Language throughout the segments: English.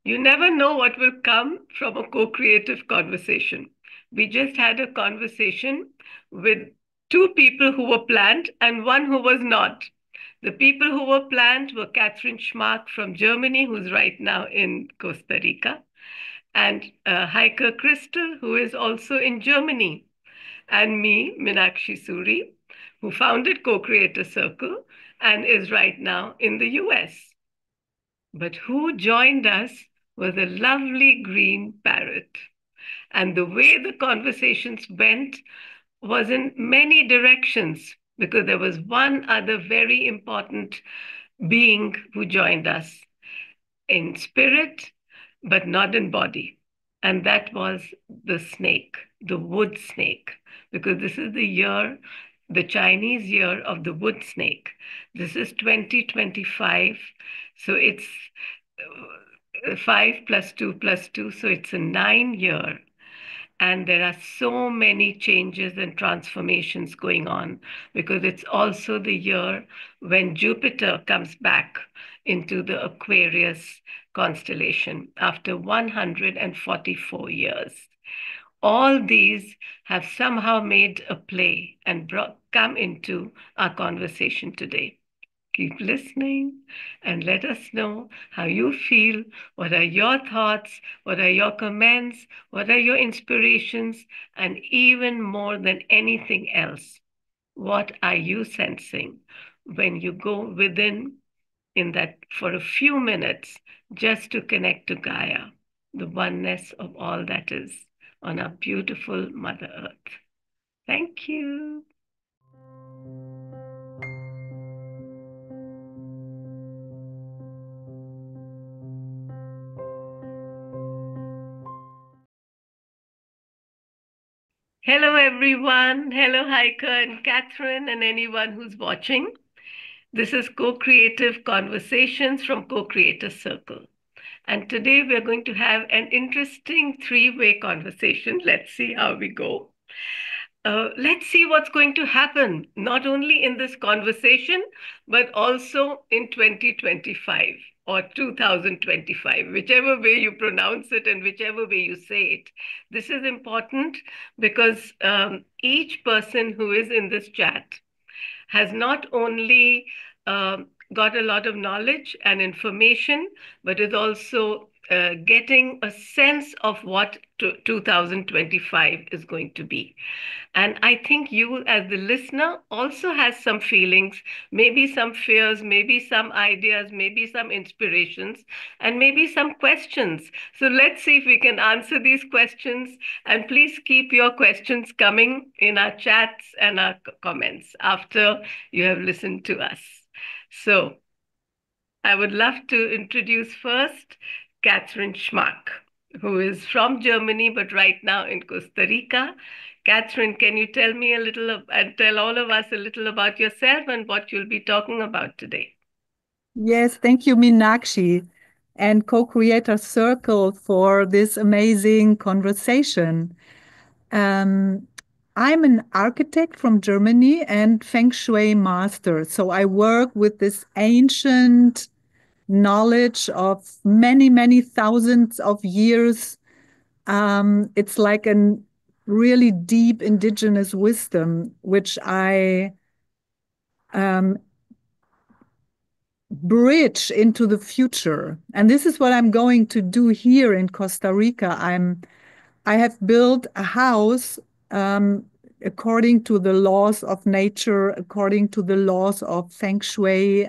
You never know what will come from a co-creative conversation. We just had a conversation with two people who were planned and one who was not. The people who were planned were Kathrin Schmack from Germany, who's right now in Costa Rica, and Heike Christel, who is also in Germany, and me, Meenakshi Suri, who founded CoCreator Circle and is right now in the US. But who joined us was a lovely green parrot. And the way the conversations went was in many directions because there was one other very important being who joined us in spirit, but not in body. And that was the snake, the wood snake, because this is the year, the Chinese year of the wood snake. This is 2025. So it's 5 plus 2 plus 2. So it's a 9 year. And there are so many changes and transformations going on because it's also the year when Jupiter comes back into the Aquarius constellation after 144 years. All these have somehow made a play and come into our conversation today. Keep listening and let us know how you feel. What are your thoughts? What are your comments? What are your inspirations? And even more than anything else, what are you sensing when you go within in that for a few minutes just to connect to Gaia, the oneness of all that is on our beautiful Mother Earth? Thank you. Hello, everyone. Hello, Heike and Kathrin, and anyone who's watching. This is Co-Creative Conversations from Co-Creator Circle. And today we're going to have an interesting three-way conversation. Let's see how we go. Let's see what's going to happen, not only in this conversation, but also in 2025 or 2025, whichever way you pronounce it and whichever way you say it. This is important because each person who is in this chat has not only got a lot of knowledge and information, but is also getting a sense of what 2025 is going to be. And I think you, as the listener, also has some feelings, maybe some fears, maybe some ideas, maybe some inspirations, and maybe some questions. So let's see if we can answer these questions. And please keep your questions coming in our chats and our comments after you have listened to us. So I would love to introduce first Kathrin Schmack, who is from Germany, but right now in Costa Rica. Kathrin, can you tell me a little and tell all of us a little about yourself and what you'll be talking about today? Yes, thank you, Meenakshi and Co-Creator Circle for this amazing conversation. Um, I'm an architect from Germany and Feng Shui master. So I work with this ancient knowledge of many, many thousands of years. It's like a really deep indigenous wisdom, which I bridge into the future. And this is what I'm going to do here in Costa Rica. I have built a house according to the laws of nature, according to the laws of Feng Shui,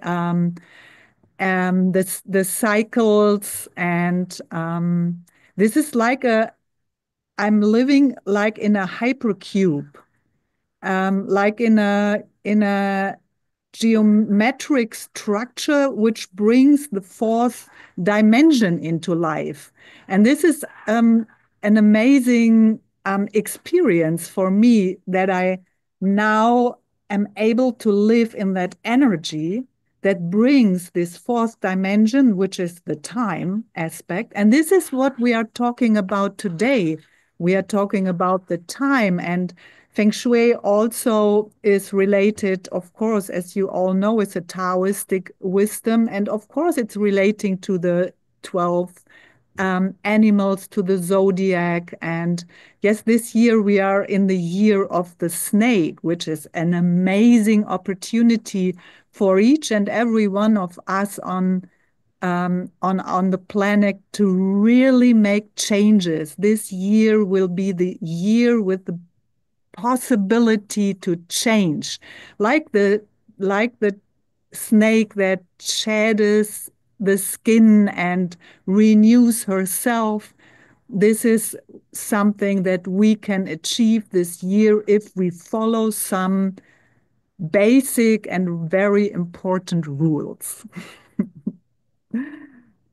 the cycles, and this is like I'm living like in a hypercube, like in a geometric structure which brings the fourth dimension into life. And this is an amazing experience for me that I now am able to live in that energy that brings this fourth dimension, which is the time aspect. And this is what we are talking about today. We are talking about the time, and Feng Shui also is related, of course, as you all know, it's a Taoistic wisdom. And of course, it's relating to the 12 animals to the zodiac. And yes, this year we are in the year of the snake, which is an amazing opportunity for each and every one of us on the planet to really make changes. This year will be the year with the possibility to change, like the snake that sheds the skin and renews herself. This is something that we can achieve this year if we follow some basic and very important rules.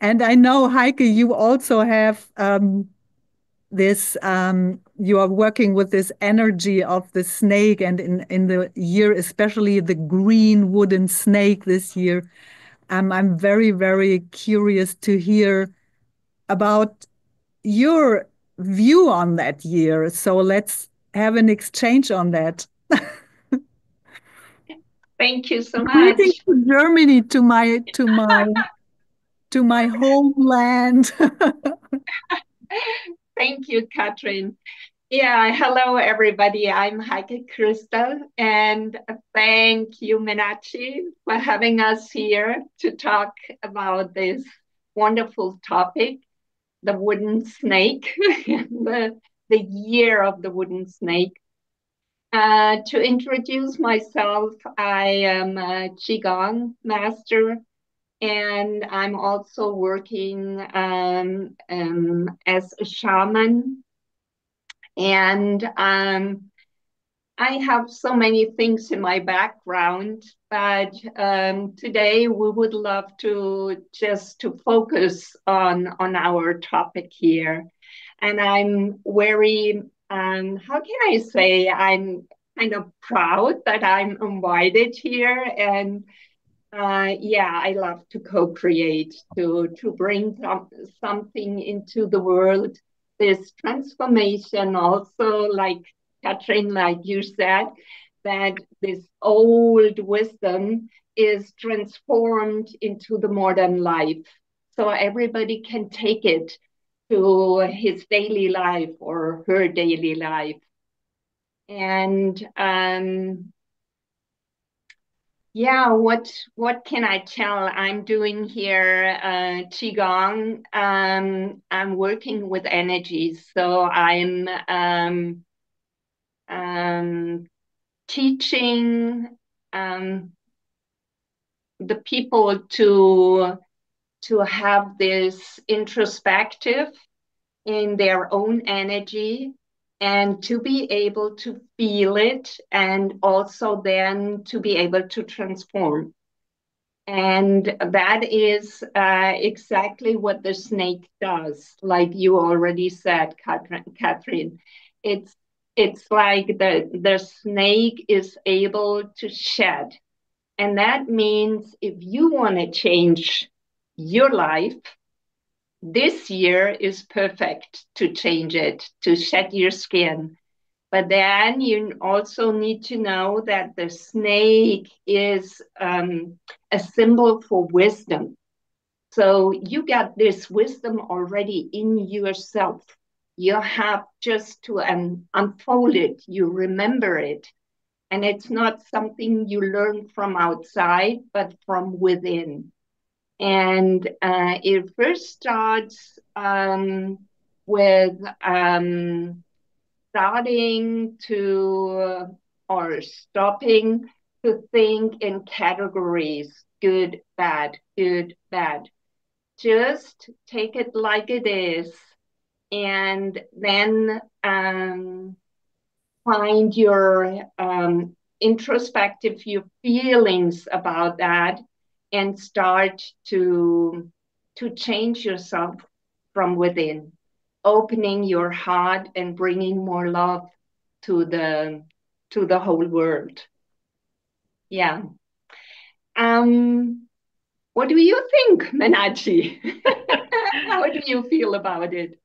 And I know, Heike, you also have you are working with this energy of the snake, and in the year, especially the green wooden snake this year. I'm very, very curious to hear about your view on that year. So let's have an exchange on that. Thank you so Greetings much. to Germany, to my homeland. Thank you, Kathrin. Yeah, hello everybody. I'm Heike Christel, and thank you, Menachi, for having us here to talk about this wonderful topic, the wooden snake, the year of the wooden snake. To introduce myself, I am a Qigong master, and I'm also working as a shaman. And I have so many things in my background, but today we would love to just to focus on our topic here. And I'm very, how can I say, I'm kind of proud that I'm invited here. And yeah, I love to co-create, to bring something into the world, this transformation also, like Kathrin, like you said, that this old wisdom is transformed into the modern life. So everybody can take it to his daily life or her daily life. And yeah, what can I tell? I'm doing here Qigong. I'm working with energies, so I'm teaching the people to have this introspective in their own energy and to be able to feel it and also then to be able to transform. And that is exactly what the snake does, like you already said, Kathrin. It's it's like the snake is able to shed. And that means if you want to change your life, this year is perfect to change it, to shed your skin. But then you also need to know that the snake is a symbol for wisdom. So you got this wisdom already in yourself. You have just to unfold it, you remember it. And it's not something you learn from outside, but from within. And it first starts with starting to or stopping to think in categories: good, bad, good, bad. Just take it like it is, and then find your introspective your feelings about that, and start to change yourself from within, opening your heart and bringing more love to the whole world. Yeah. What do you think, Menachi? How do you feel about it?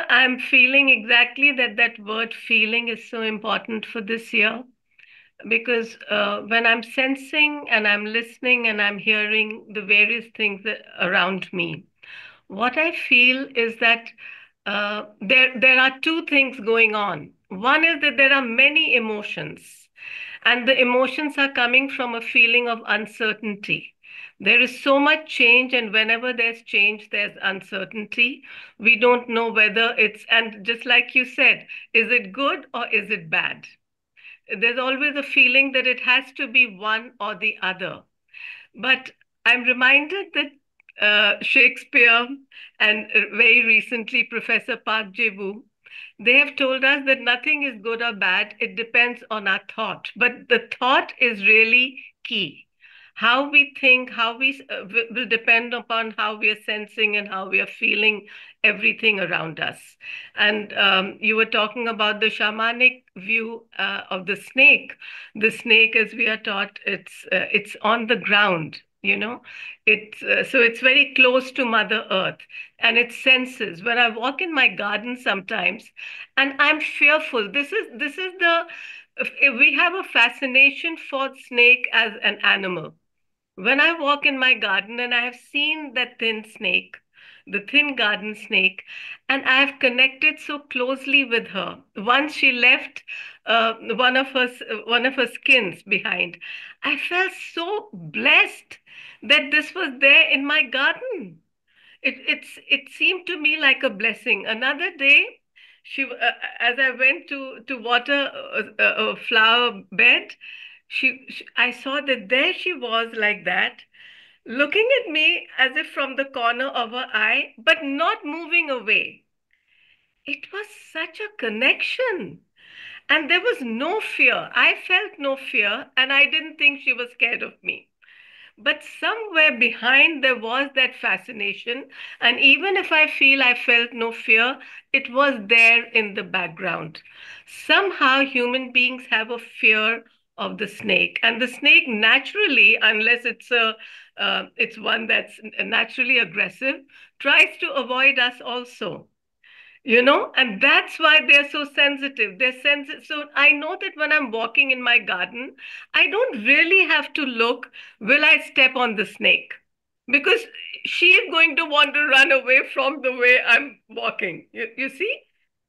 I'm feeling exactly that word feeling is so important for this year, because when I'm sensing and I'm listening and I'm hearing the various things around me, What I feel is that there are two things going on. One is that there are many emotions, and the emotions are coming from a feeling of uncertainty. There is so much change, and whenever there's change, there's uncertainty. We don't know whether and just like you said, is it good or is it bad? There's always a feeling that it has to be one or the other. But I'm reminded that Shakespeare and very recently Professor Park Jae-woo, they have told us that nothing is good or bad. It depends on our thought. But the thought is really key. How we think, how we will depend upon how we are sensing and how we are feeling everything around us. And you were talking about the shamanic view of the snake. The snake, as we are taught, it's on the ground. So it's very close to Mother Earth, and it senses. When I walk in my garden sometimes, and I'm fearful. This is the we have a fascination for snake as an animal. When I walk in my garden and I have seen that thin snake, the thin garden snake, and I have connected so closely with her. Once she left one of her skins behind, I felt so blessed that this was there in my garden. It seemed to me like a blessing. Another day, as I went to water a flower bed, I saw that there she was like that, looking at me as if from the corner of her eye, but not moving away. It was such a connection. And there was no fear. I felt no fear, and I didn't think she was scared of me. But somewhere behind there was that fascination. And even if I feel I felt no fear, it was there in the background. Somehow human beings have a fear of the snake. And the snake naturally, unless it's one that's naturally aggressive, tries to avoid us also. And that's why they're so sensitive. They're sensitive. So I know that when I'm walking in my garden, I don't really have to look, will I step on the snake? Because she is going to want to run away from the way I'm walking. You see?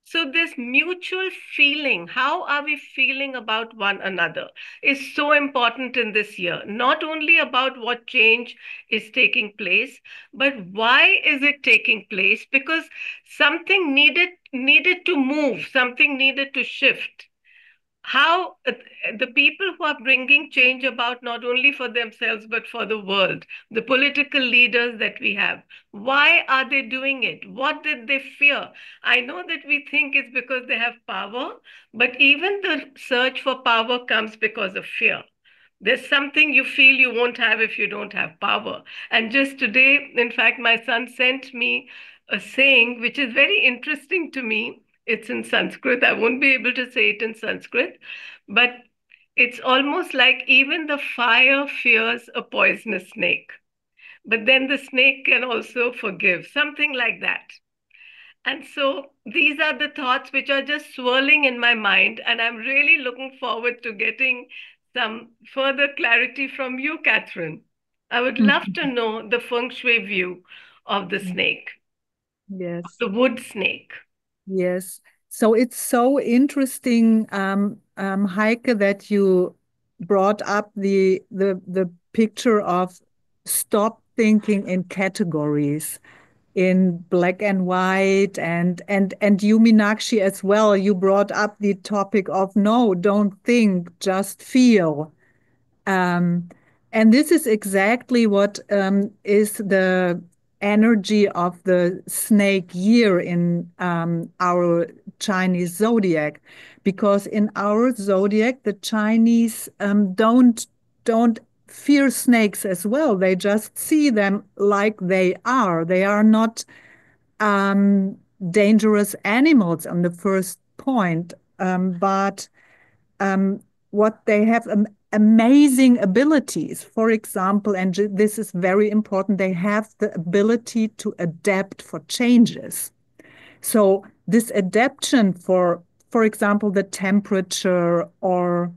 So, this mutual feeling, how are we feeling about one another, is so important in this year. Not only about what change is taking place, but why is it taking place? Because something needed to move, something needed to shift. How the people who are bringing change about not only for themselves but for the world, the political leaders that we have, why are they doing it? What did they fear? I know that we think it's because they have power, but even the search for power comes because of fear. There's something you feel you won't have if you don't have power. And just today, in fact, my son sent me a saying which is very interesting to me. It's in Sanskrit. I won't be able to say it in Sanskrit, but it's almost like even the fire fears a poisonous snake. But then the snake can also forgive, something like that. And so these are the thoughts which are just swirling in my mind. And I'm really looking forward to getting some further clarity from you, Kathrin. I would love to know the feng shui view of the snake, Yes. the wood snake. Yes. So it's so interesting, Heike, that you brought up the picture of stop thinking in categories, in black and white, and you, Meenakshi, as well. You brought up the topic of no, don't think, just feel. And this is exactly what is the energy of the snake year in our Chinese zodiac, because in our zodiac the Chinese don't fear snakes as well. They just see them like they are. They are not dangerous animals on the first point, but what they have amazing abilities. For example, and this is very important, they have the ability to adapt for changes. So this adaptation for example, the temperature or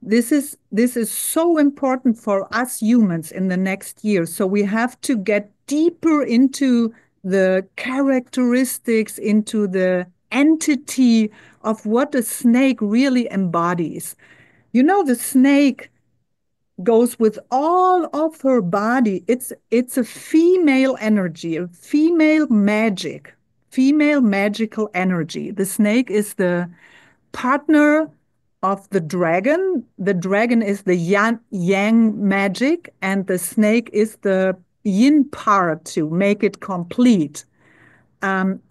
this is so important for us humans in the next year. So we have to get deeper into the characteristics, into the entity of what a snake really embodies. You know, the snake goes with all of her body. It's a female energy, a female magic, female magical energy. The snake is the partner of the dragon. The dragon is the yang magic, and the snake is the yin part to make it complete.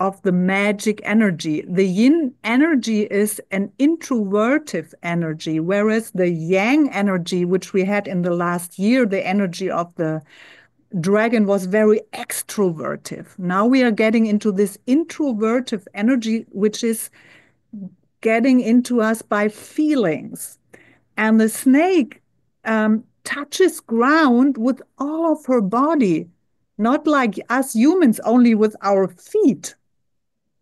Of the magic energy. The yin energy is an introvertive energy, whereas the yang energy, which we had in the last year, the energy of the dragon was very extrovertive. Now we are getting into this introvertive energy, which is getting into us by feelings. And the snake touches ground with all of her body, not like us humans, only with our feet.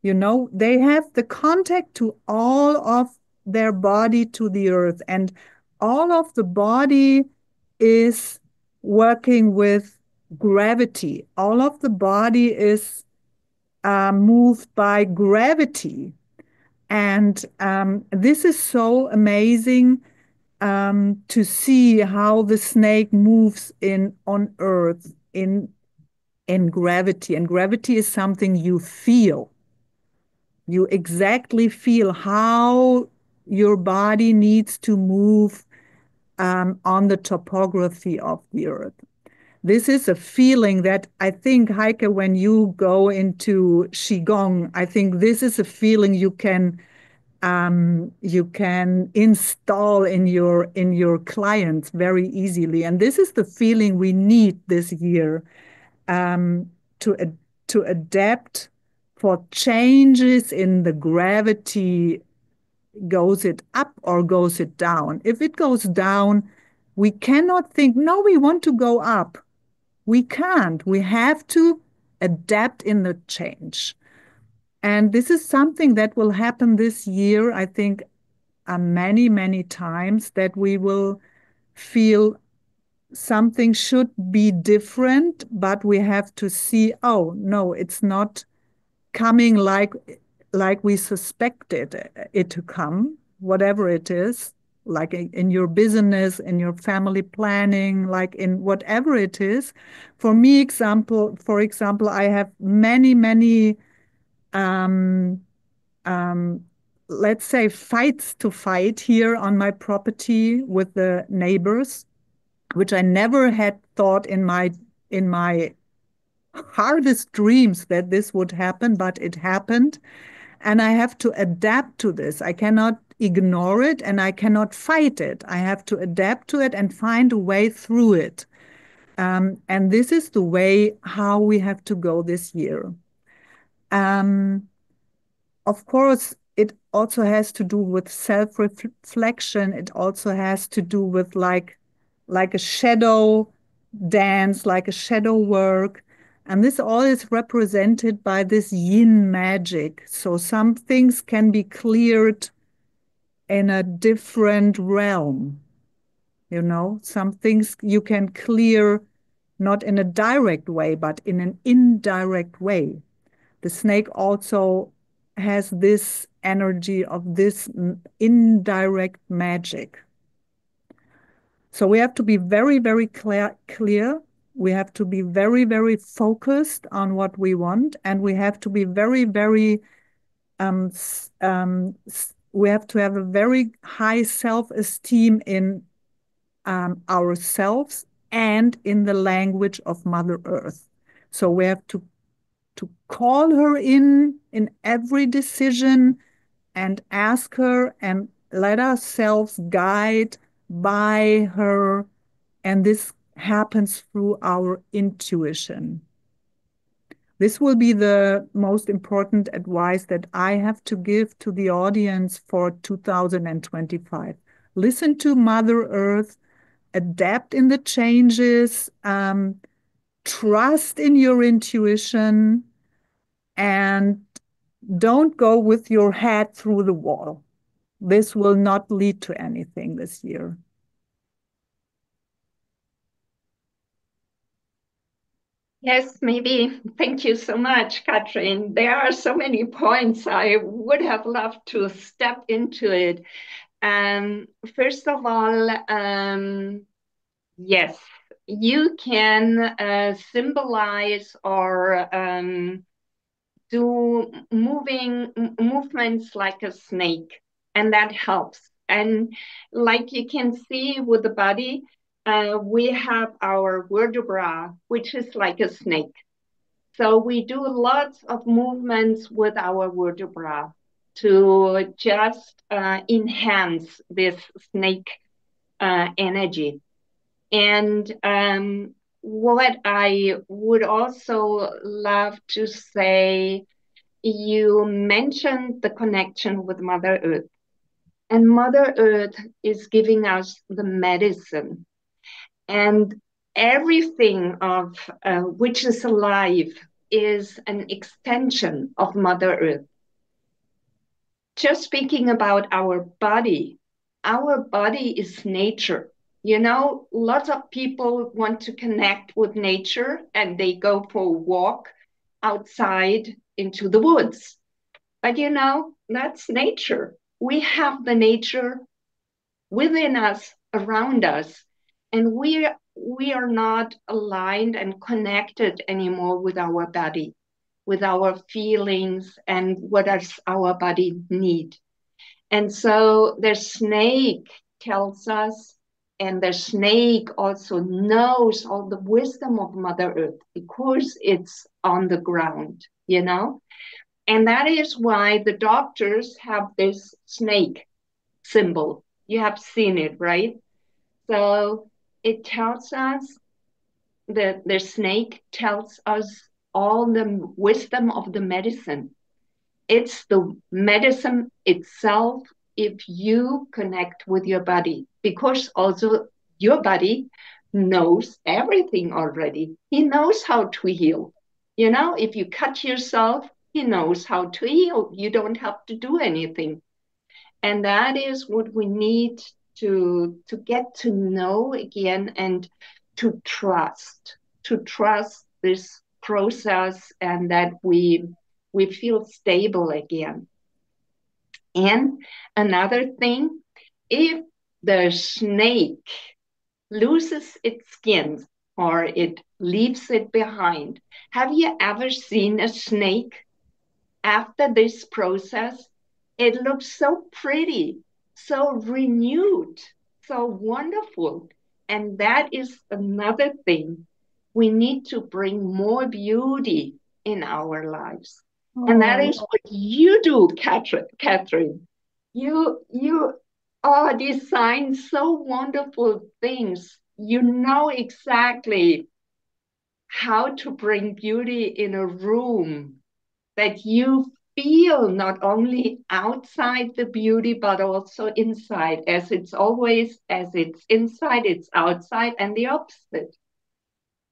You know, they have the contact to all of their body to the earth, and all of the body is working with gravity. All of the body is moved by gravity. And this is so amazing to see how the snake moves on earth in gravity. And gravity is something you feel. You exactly feel how your body needs to move on the topography of the earth. This is a feeling that I think, Heike, when you go into Qigong, I think this is a feeling you can install in your clients very easily. And this is the feeling we need this year to adapt for changes in the gravity. Goes it up or goes it down? If it goes down, we cannot think, no, we want to go up. We can't. We have to adapt in the change. And this is something that will happen this year, I think, many, many times, that we will feel something should be different, but we have to see, oh, no, it's not coming like we suspected it to come, whatever it is, like in your business, in your family planning, like in whatever it is. For example, I have many, let's say, fights to fight here on my property with the neighbors, which I never had thought in my hardest dreams that this would happen, but it happened. And I have to adapt to this. I cannot ignore it and I cannot fight it. I have to adapt to it and find a way through it. And this is the way how we have to go this year. Of course, it also has to do with self-reflection. It also has to do with like a shadow dance, like a shadow work. And this all is represented by this yin magic. So some things can be cleared in a different realm. You know, some things you can clear not in a direct way, but in an indirect way. The snake also has this energy of this indirect magic. So we have to be very, very clear. We have to be very, very focused on what we want. And we have to be very, very, we have to have a very high self-esteem in ourselves and in the language of Mother Earth. So we have to call her in every decision and ask her and let ourselves guide by her. And this happens through our intuition. This will be the most important advice that I have to give to the audience for 2025. Listen to Mother Earth, adapt in the changes, trust in your intuition, and don't go with your head through the wall. this will not lead to anything this year. Yes, maybe. Thank you so much, Kathrin. There are so many points. I would have loved to step into it. First of all, yes, you can symbolize or do movements like a snake, and that helps. And like you can see with the body, we have our vertebra, which is like a snake. So we do lots of movements with our vertebra to just enhance this snake energy. And what I would also love to say, you mentioned the connection with Mother Earth. And Mother Earth is giving us the medicine. And everything of which is alive is an extension of Mother Earth. Just speaking about our body is nature. You know, lots of people want to connect with nature and they go for a walk outside into the woods. But you know, that's nature. We have the nature within us, around us, and we are not aligned and connected anymore with our body, with our feelings, and what does our body need. And so the snake tells us, and the snake also knows all the wisdom of Mother Earth because it's on the ground, you know? And that is why the doctors have this snake symbol. You have seen it, right? So it tells us that the snake tells us all the wisdom of the medicine. It's the medicine itself if you connect with your body, because also your body knows everything already. He knows how to heal. You know, if you cut yourself, he knows how to heal. You don't have to do anything. And that is what we need to get to know again and to trust this process, and that we feel stable again. And another thing, if the snake loses its skin or it leaves it behind, have you ever seen a snake after this process? It looks so pretty, so renewed, so wonderful. And that is another thing. We need to bring more beauty in our lives. And that is what you do, Kathrin. You design so wonderful things. You know exactly how to bring beauty in a room, that you feel not only outside the beauty, but also inside. As it's always, as it's inside, it's outside, and the opposite.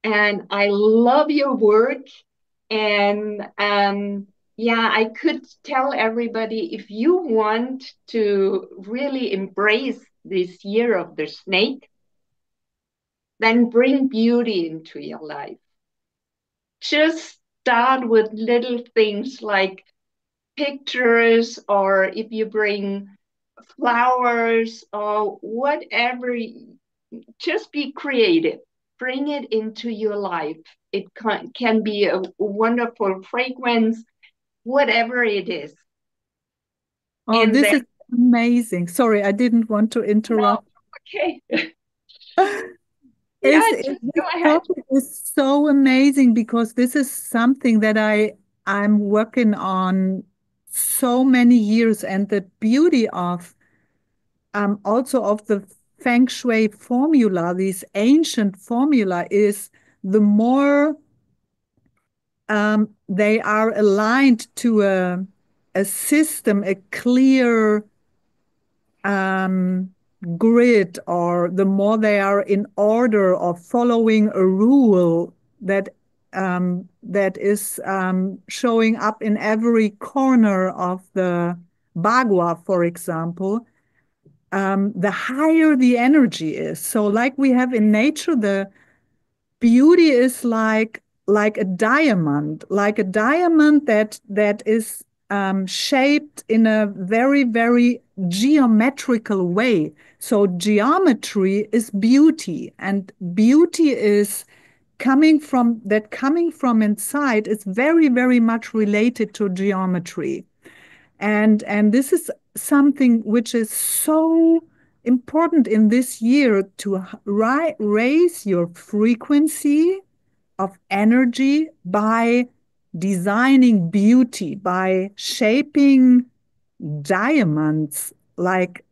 And I love your work. And yeah, I could tell everybody, if you want to really embrace this year of the snake, then bring beauty into your life. Just start with little things like pictures, or if you bring flowers or whatever, just be creative. Bring it into your life. It can be a wonderful fragrance, whatever it is. Oh, and this is amazing. Sorry, I didn't want to interrupt. No, okay. This topic is so amazing, because this is something that I'm working on so many years, and the beauty of also of the Feng Shui formula, this ancient formula, is the more they are aligned to a system, a clear grid, or the more they are in order of following a rule that is showing up in every corner of the Bagua, for example, the higher the energy is. So like we have in nature, the beauty is like a diamond, that is shaped in a very, very geometrical way. So geometry is beauty, and beauty is coming from inside is very, very much related to geometry. And this is something which is so important in this year to raise your frequency of energy by designing beauty, by shaping diamonds, like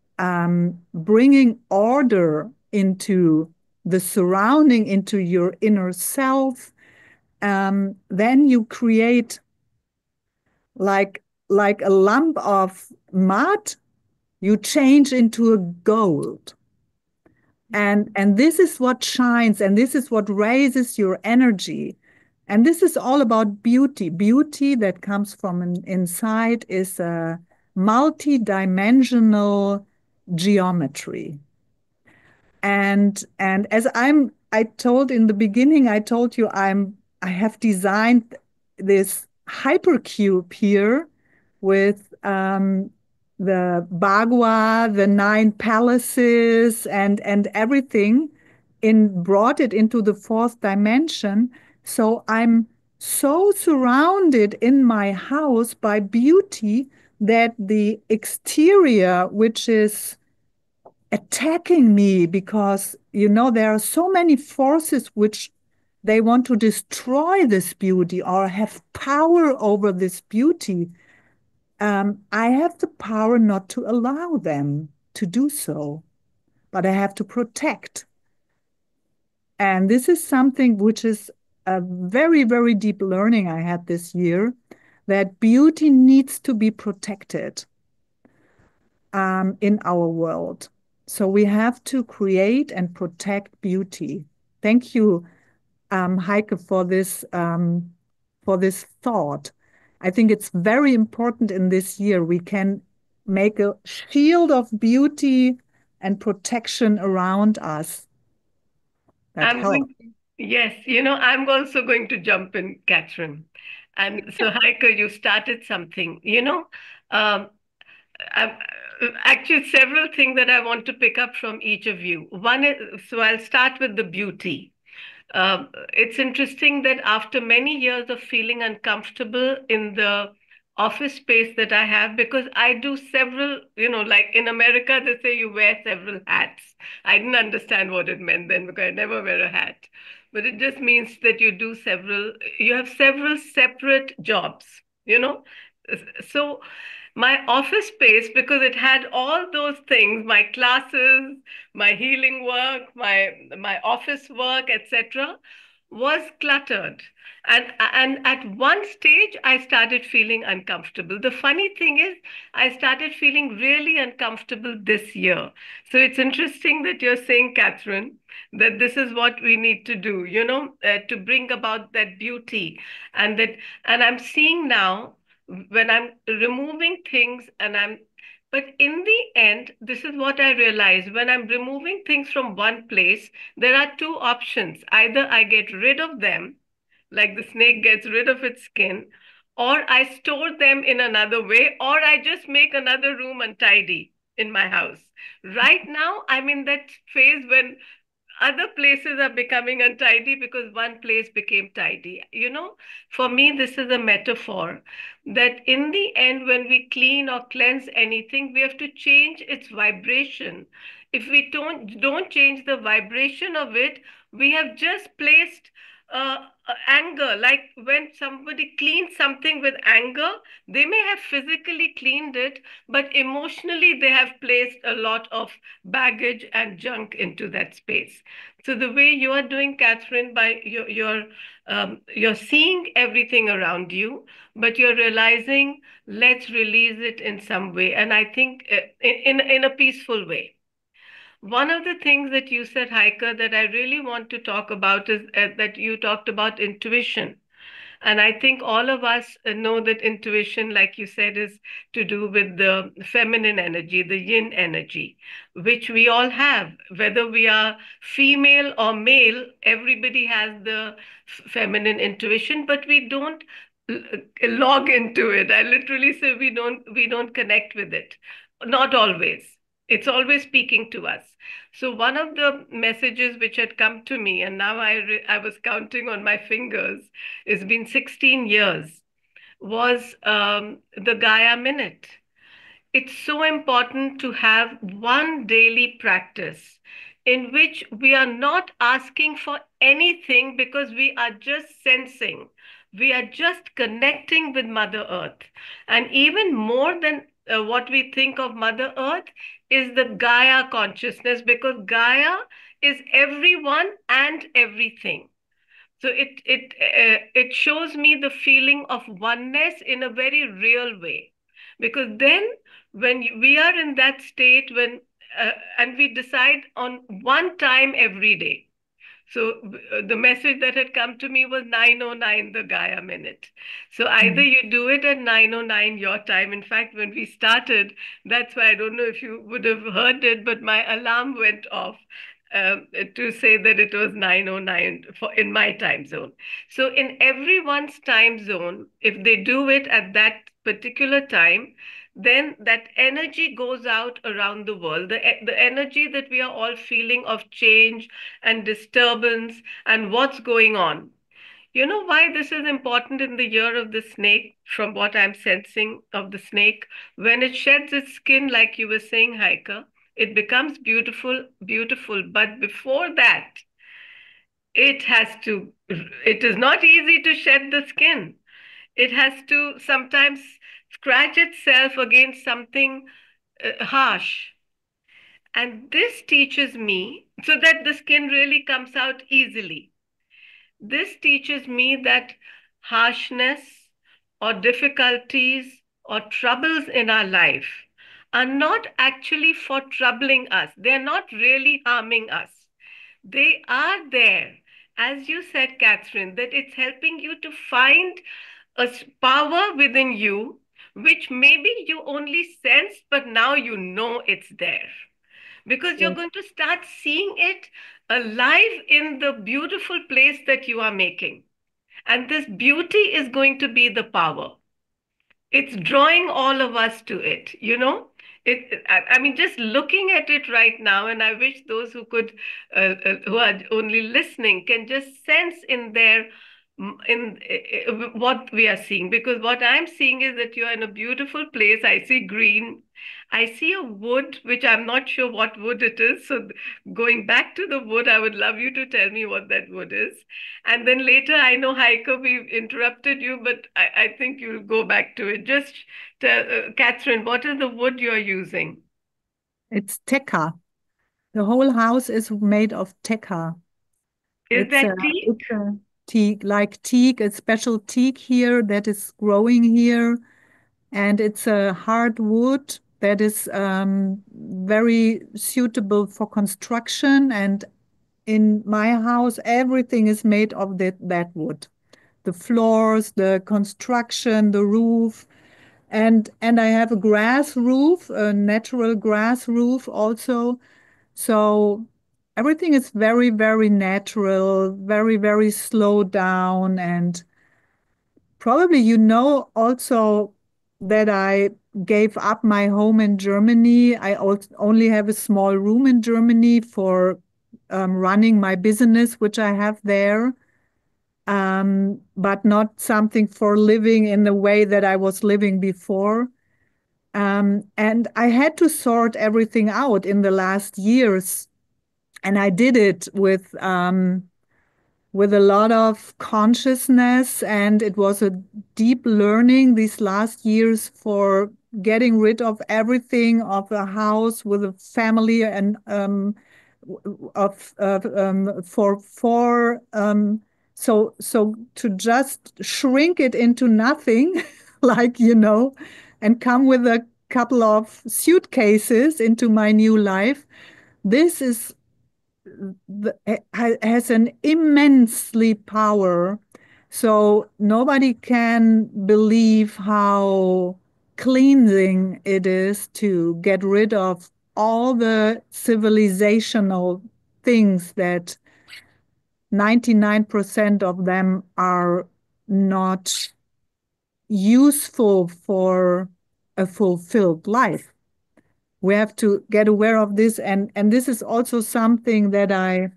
bringing order into the surrounding, into your inner self. Then you create like a lump of mud, you change into a gold. And this is what shines, and this is what raises your energy. And this is all about beauty. Beauty that comes from inside is a multi-dimensional geometry. And as I told in the beginning, I told you I have designed this hypercube here with the Bagua, the 9 palaces, and everything, brought it into the 4th dimension. So I'm so surrounded in my house by beauty that the exterior, which is attacking me, because there are so many forces which they want to destroy this beauty or have power over this beauty. I have the power not to allow them to do so, but I have to protect. And this is something which is a very, very deep learning I had this year, that beauty needs to be protected in our world. So we have to create and protect beauty. Thank you, Heike, for this thought. I think it's very important in this year. We can make a shield of beauty and protection around us. That helps. Yes, I'm also going to jump in, Kathrin. And so, Heike, you started something. Um, actually several things that I want to pick up from each of you. One is, so I'll start with the beauty. It's interesting that after many years of feeling uncomfortable in the office space that I have, because I do several, like in America, they say you wear several hats. I didn't understand what it meant then because I never wear a hat. But it just means that you have several separate jobs, you know? So my office space, because it had all those things, my classes, my healing work, my office work, etc., was cluttered. And at one stage I started feeling uncomfortable. The funny thing is, I started feeling really uncomfortable this year. So it's interesting that you're saying, Kathrin, that this is what we need to do, to bring about that beauty. And I'm seeing now, when I'm removing things, but in the end, this is what I realize. When I'm removing things from one place, there are two options. Either I get rid of them, like the snake gets rid of its skin, or I store them in another way, or I just make another room untidy in my house. Right now, I'm in that phase when other places are becoming untidy because one place became tidy. For me, this is a metaphor that in the end, when we clean or cleanse anything, we have to change its vibration. If we don't change the vibration of it, we have just placed anger. Like when somebody cleans something with anger, they may have physically cleaned it, but emotionally they have placed a lot of baggage and junk into that space. So the way you are doing, Kathrin, by you're seeing everything around you, but you're realizing, let's release it in some way, and I think in a peaceful way. One of the things that you said, Heike, that I really want to talk about is that you talked about intuition. And I think all of us know that intuition, like you said, is to do with the feminine energy, the yin energy, which we all have. Whether we are female or male, everybody has the feminine intuition, but we don't log into it. I literally say we don't connect with it. Not always. It's always speaking to us. So one of the messages which had come to me, and now I was counting on my fingers, it's been 16 years, was the Gaia Minute. It's so important to have one daily practice in which we are not asking for anything because we are just sensing. We are just connecting with Mother Earth. And even more than what we think of Mother Earth is the Gaia consciousness, because Gaia is everyone and everything. So it shows me the feeling of oneness in a very real way, because then when we are in that state, when and we decide on one time every day. So the message that had come to me was 9:09, the Gaia minute. So either you do it at 9:09 your time. In fact, when we started, that's why I don't know if you would have heard it, but my alarm went off to say that it was 9:09 for in my time zone. So in everyone's time zone, if they do it at that particular time, then that energy goes out around the world. The energy that we are all feeling of change and disturbance and what's going on. You know why this is important in the year of the snake, from what I'm sensing of the snake? When it sheds its skin, like you were saying, Heike, it becomes beautiful, beautiful. But before that, it has to, it is not easy to shed the skin. It has to sometimes scratch itself against something harsh. And this teaches me so that the skin really comes out easily. This teaches me that harshness or difficulties or troubles in our life are not actually for troubling us. They're not really harming us. They are there, as you said, Kathrin, that it's helping you to find a power within you, which maybe you only sensed, but now you know it's there, because you're Yes. going to start seeing it alive in the beautiful place that you are making. And this beauty is going to be the power. It's drawing all of us to it, you know? I mean, just looking at it right now, and I wish those who are only listening, can just sense in their in what we are seeing, because what I'm seeing is that you're in a beautiful place. I see green. I see a wood, which I'm not sure what wood it is. So going back to the wood, I would love you to tell me what that wood is. And then later, I know, Heike, we've interrupted you, but I think you'll go back to it. Just tell, Kathrin, what is the wood you're using? It's teca. The whole house is made of teca. Is It's a, that teak? it's a teak, like teak, a special teak here that is growing here. And it's a hard wood that is very suitable for construction. And in my house, everything is made of that wood. The floors, the construction, the roof. And I have a grass roof, a natural grass roof also. So everything is very, very natural, very, very slowed down. And probably you know also that I gave up my home in Germany. I only have a small room in Germany for running my business, which I have there, but not something for living in the way that I was living before. And I had to sort everything out in the last years. And I did it with a lot of consciousness, and it was a deep learning these last years for getting rid of everything of a house with a family and so to just shrink it into nothing, like and come with a couple of suitcases into my new life. This has an immensely power, So nobody can believe how cleansing it is to get rid of all the civilizational things that 99% of them are not useful for a fulfilled life. We have to get aware of this, and this is also something that I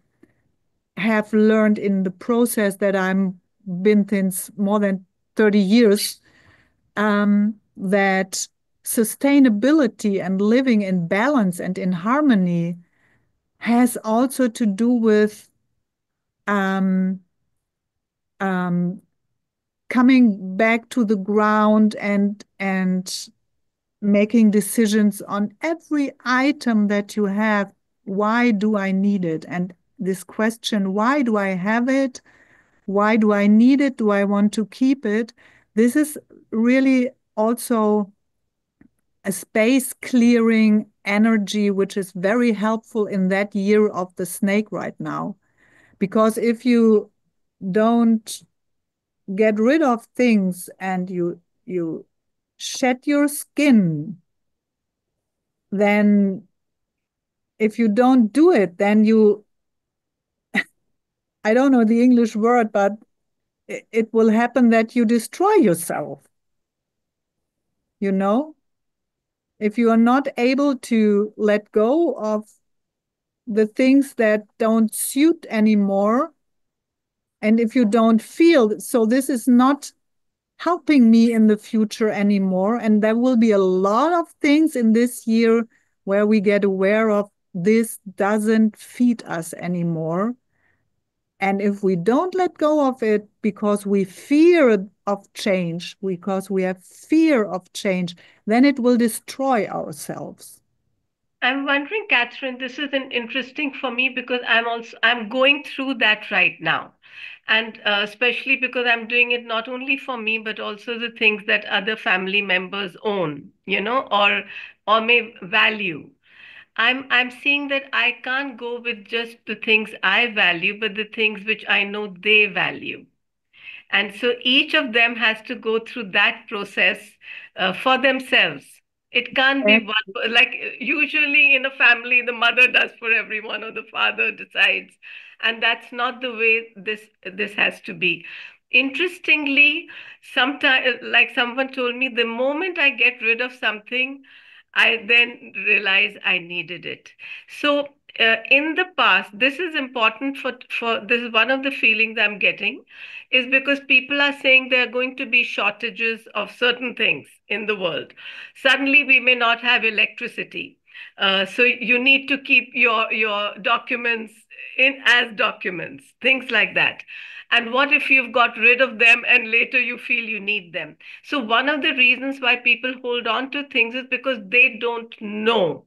have learned in the process that I'm been since more than 30 years, that sustainability and living in balance and in harmony has also to do with um, um, coming back to the ground and making decisions on every item that you have. Why do I need it? And this question, why do I have it? Why do I need it? Do I want to keep it? This is really also a space clearing energy, which is very helpful in that year of the snake right now. Because if you don't get rid of things and you shed your skin, then if you don't do it, then you, I don't know the English word, but it will happen that you destroy yourself. You know, if you are not able to let go of the things that don't suit anymore, and if you don't feel, so this is not helping me in the future anymore. And there will be a lot of things in this year where we get aware of this doesn't feed us anymore. And if we don't let go of it because we fear of change, because we have fear of change, then it will destroy ourselves. I'm wondering, Catherine, this is an interesting for me because I'm going through that right now. And especially because I'm doing it not only for me, but also the things that other family members own, or may value. I'm seeing that I can't go with just the things I value, but the things which I know they value. And so each of them has to go through that process for themselves. It can't be one, like usually in a family, the mother does for everyone or the father decides. And that's not the way this has to be. Interestingly, sometimes, like someone told me, the moment I get rid of something, I then realize I needed it. So in the past, this is important for this is one of the feelings I'm getting is because people are saying there are going to be shortages of certain things in the world. Suddenly, we may not have electricity. So you need to keep your documents in as documents, things like that. And what if you've got rid of them and later you feel you need them? So one of the reasons why people hold on to things is because they don't know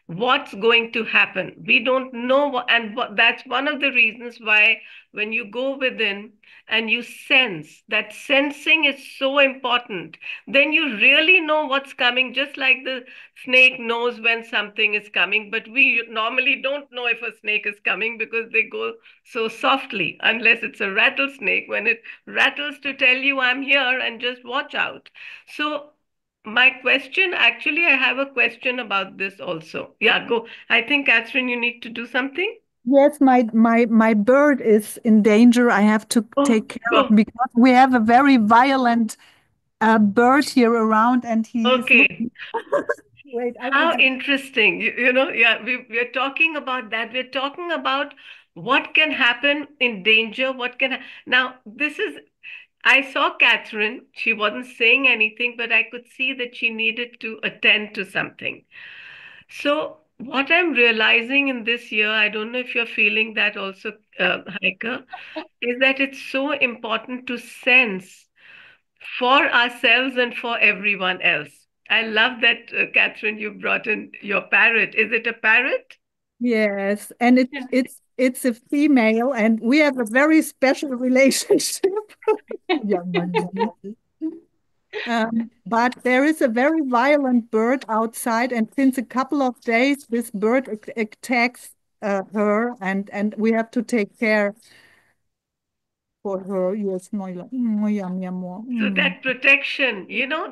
what's going to happen. We don't know that's one of the reasons why when you go within and you sense, that sensing is so important, then you really know what's coming, just like the snake knows when something is coming. But we normally don't know if a snake is coming because they go so softly, unless it's a rattlesnake, when it rattles to tell you I'm here and just watch out. So my question, actually, I have a question about this also. Yeah, go. I think, Catherine, you need to do something. Yes, my bird is in danger. I have to Oh, take care of oh, because we have a very violent bird here around, and he is okay. looking. Wait, I will How just. interesting. Yeah, we're talking about that. We're talking about what can happen in danger, now, I saw Catherine. She wasn't saying anything, but I could see that she needed to attend to something. So, what I'm realizing in this year, I don't know if you're feeling that also, Heike, is that it's so important to sense for ourselves and for everyone else. I love that, Catherine, you brought in your parrot. Is it a parrot? Yes, and Yeah. it's a female, and we have a very special relationship. Young man. But there is a very violent bird outside, and since a couple of days, this bird attacks her, and we have to take care for her. Yes, mi amor. So that protection,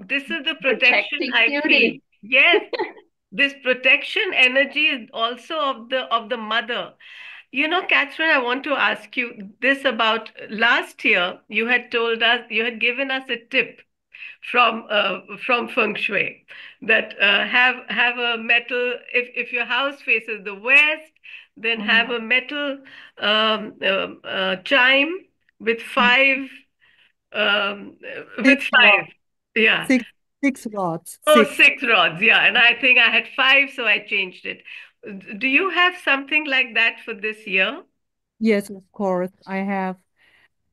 this is the protection Protecting I feel. beauty. Yes, this protection energy is also of the mother. Catherine, I want to ask you this about last year. You had told us, you had given us a tip from Feng Shui that have a metal, if your house faces the west, then have a metal chime with five with Six five. rods. Yeah. Six rods. Oh, Six. 6 rods. Yeah. And I think I had five, so I changed it. Do you have something like that for this year? Yes, of course. I have.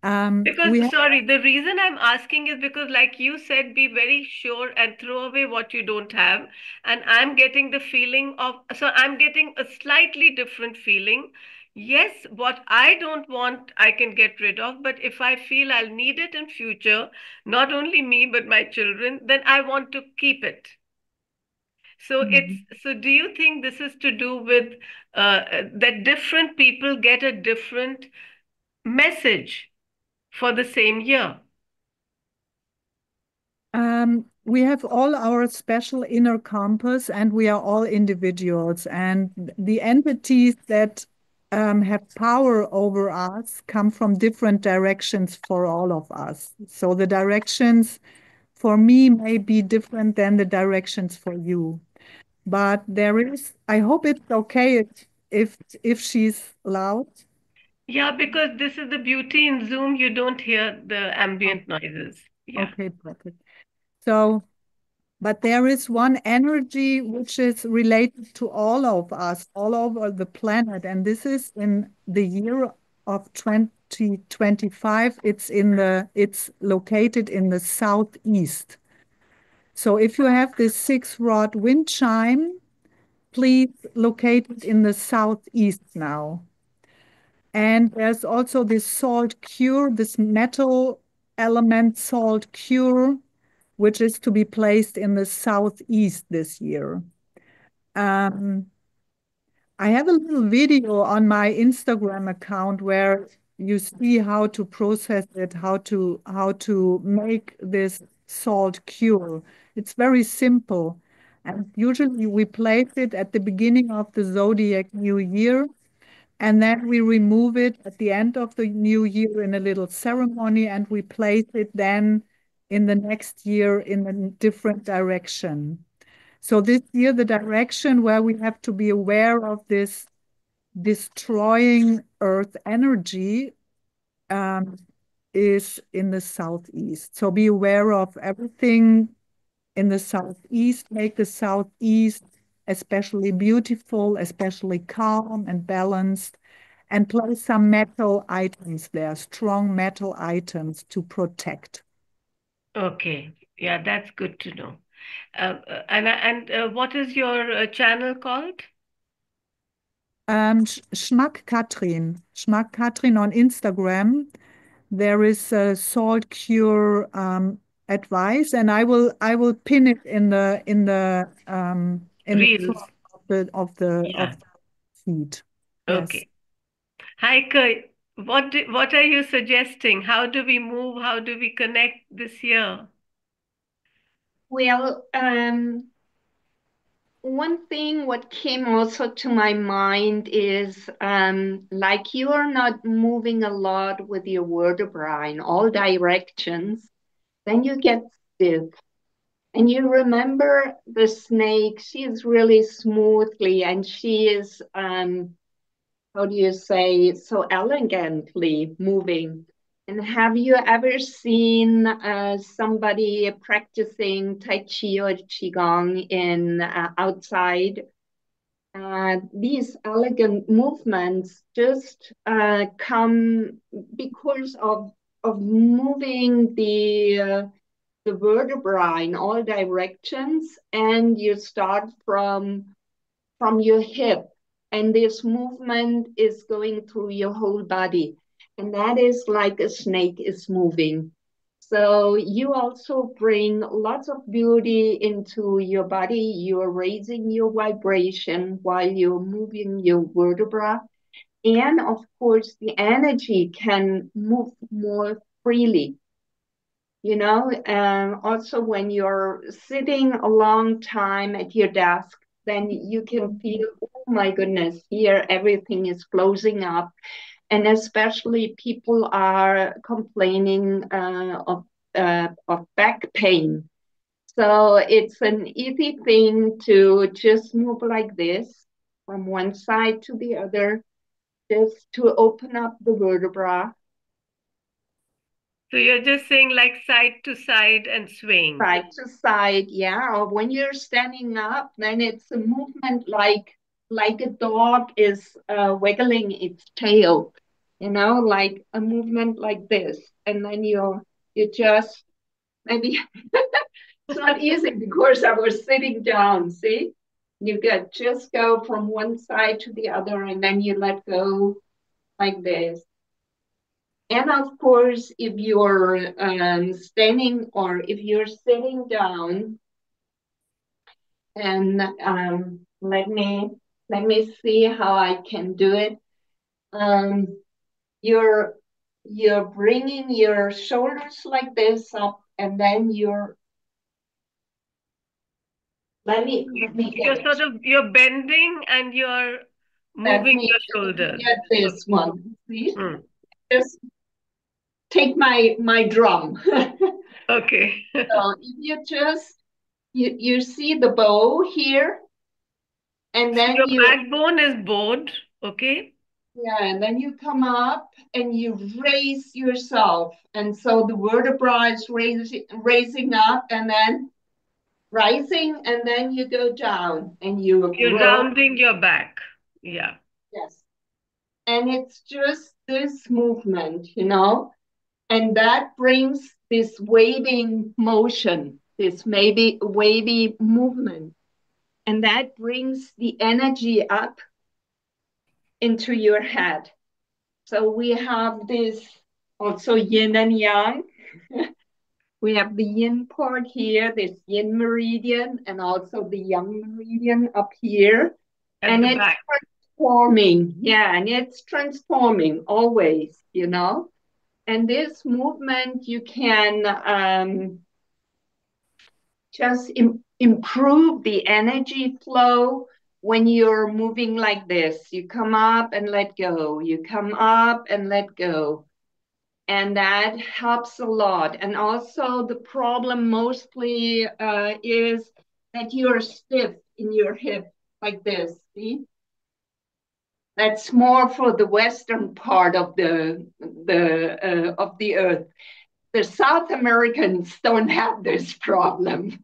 We Because, have. sorry, the reason I'm asking is because, like you said, be very sure and throw away what you don't have. And I'm getting the feeling so I'm getting a slightly different feeling. Yes, what I don't want, I can get rid of. But if I feel I'll need it in future, not only me, but my children, then I want to keep it. Mhm. So do you think this is to do with that different people get a different message for the same year? We have all our special inner compass, and we are all individuals. And the entities that have power over us come from different directions for all of us. So the directions for me may be different than the directions for you. But there is, I hope it's okay if she's loud. Yeah, because this is the beauty in Zoom, you don't hear the Oh, ambient noises. Yeah. okay, perfect. So, but there is one energy which is related to all of us, all over the planet, and this is in the year of 2025. It's located in the southeast. So if you have this 6 rod wind chime, please locate it in the southeast now. And there's also this salt cure, this metal element salt cure, which is to be placed in the southeast this year. Um, I have a little video on my Instagram account where you see how to process it, how to make this salt cure. It's very simple. And usually we place it at the beginning of the zodiac new year, and then we remove it at the end of the new year in a little ceremony, and we place it then in the next year in a different direction. So this year, the direction where we have to be aware of this destroying earth energy is in the southeast. So be aware of everything in the southeast. Make the southeast especially beautiful, especially calm and balanced, and place some metal items there, strong metal items to protect. Okay. Yeah, that's good to know. And what is your channel called? Schmack Kathrin, Schmack Kathrin on Instagram. There is a salt cure advice, and I will pin it in the Reels. front of Yeah. the feed. Yes. Okay. Heike, what are you suggesting? How do we move? How do we connect this year? Well, one thing what came also to my mind is like you are not moving a lot with your vertebra in all directions, then you get stiff. And you remember the snake, she is really smoothly and she is how do you say, so elegantly moving. And have you ever seen somebody practicing Tai Chi or Qigong in outside? These elegant movements just come because of moving the vertebra in all directions, and you start from your hip, and this movement is going through your whole body, and that is like a snake is moving. So you also bring lots of beauty into your body. You're raising your vibration while you're moving your vertebra, And of course, the energy can move more freely. Also when you're sitting a long time at your desk, then you can feel, oh my goodness, here everything is closing up. And especially people are complaining of back pain. So it's an easy thing to just move like this from one side to the other, just to open up the vertebra. So you're just saying like side to side and swaying. Side to side, yeah. Or when you're standing up, then it's a movement like a dog is wiggling its tail, like a movement like this. And then you just maybe it's not easy because I was sitting down. See, you just go from one side to the other, and then you let go like this. And of course, if you're standing or if you're sitting down, and let me see how I can do it. You're bringing your shoulders like this up, and then You're bending and you're moving your shoulders. Get this one. See? Just take my drum. Okay. So if you just you see the bow here, and then your backbone is bowed, okay? Yeah, and then you come up and you raise yourself. And so the vertebra is raising up and then rising, and then you go down and you're rounding your back. Yeah. Yes. And it's just this movement, and that brings this waving motion, this maybe wavy movement. And that brings the energy up into your head. So we have this also yin and yang. We have the yin part here, this yin meridian, and also the yang meridian up here. And it's transforming. Yeah, and it's transforming always, And this movement, you can just improve the energy flow when you're moving like this. You come up and let go. You come up and let go. And that helps a lot. And also the problem mostly is that you're stiff in your hip like this. See? That's more for the western part of the earth. The South Americans don't have this problem,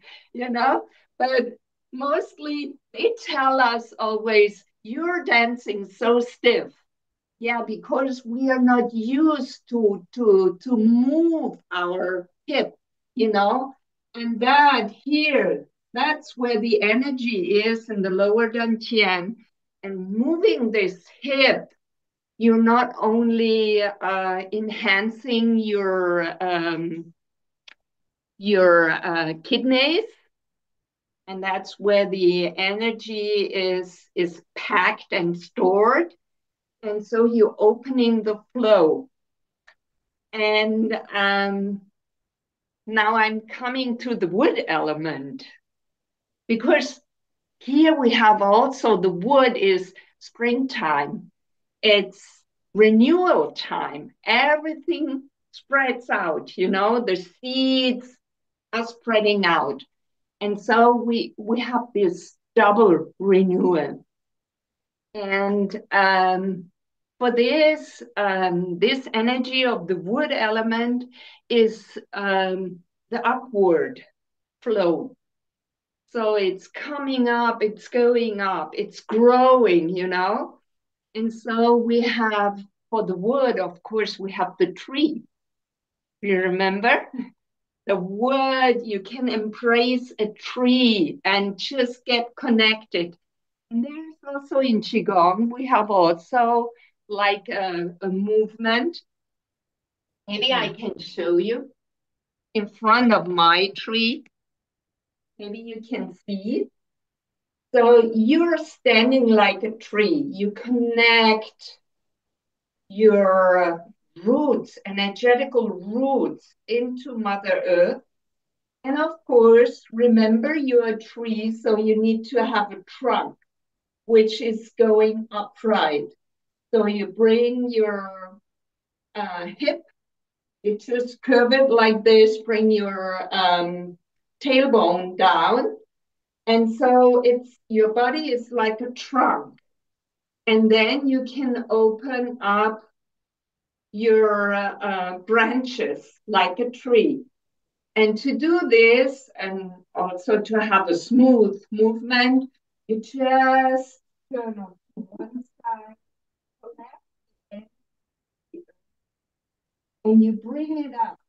but mostly they tell us always, you're dancing so stiff. Yeah, because we are not used to move our hip, and that here, that's where the energy is in the lower dantian. And moving this hip, you're not only enhancing your kidneys, and that's where the energy is packed and stored. And so you're opening the flow. And now I'm coming to the wood element, because here we have also the wood is springtime. It's renewal time. Everything spreads out, the seeds are spreading out. And so we have this double renewal. And for this energy of the wood element is the upward flow. So it's coming up, it's going up, it's growing, And so we have, for the wood, of course, we have the tree. You remember? The wood, you can embrace a tree and just get connected. And there's also in Qigong, we have also like a movement. Maybe I can show you in front of my tree. Maybe you can see. So you're standing like a tree. You connect your roots, energetical roots into Mother Earth. And of course, remember you're a tree, so you need to have a trunk, which is going upright. So you bring your hip, you just curve it like this, bring your tailbone down. And so your body is like a trunk. And then you can open up your branches like a tree. And to do this, and also to have a smooth movement, you just turn on one side, and you bring it up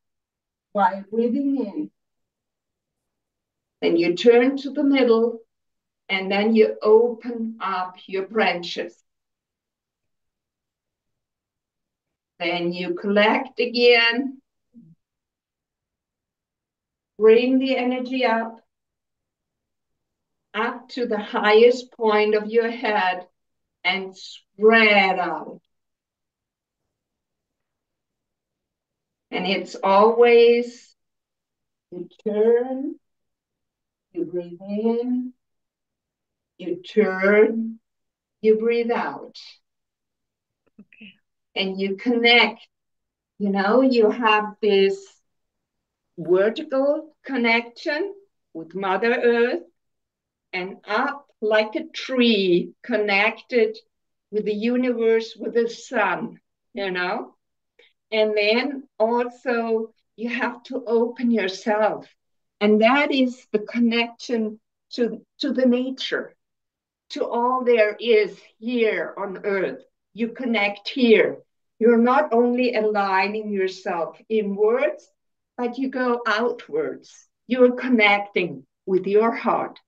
while breathing in. Then you turn to the middle, and then you open up your branches. Then you collect again, bring the energy up to the highest point of your head and spread out. And it's always, you turn, you breathe in, you turn, you breathe out. Okay. And you connect, you have this vertical connection with Mother Earth, and up like a tree connected with the universe, with the sun, And then also you have to open yourself. And that is the connection to the nature, to all there is here on earth. You connect here. You're not only aligning yourself inwards, but you go outwards. You're connecting with your heart.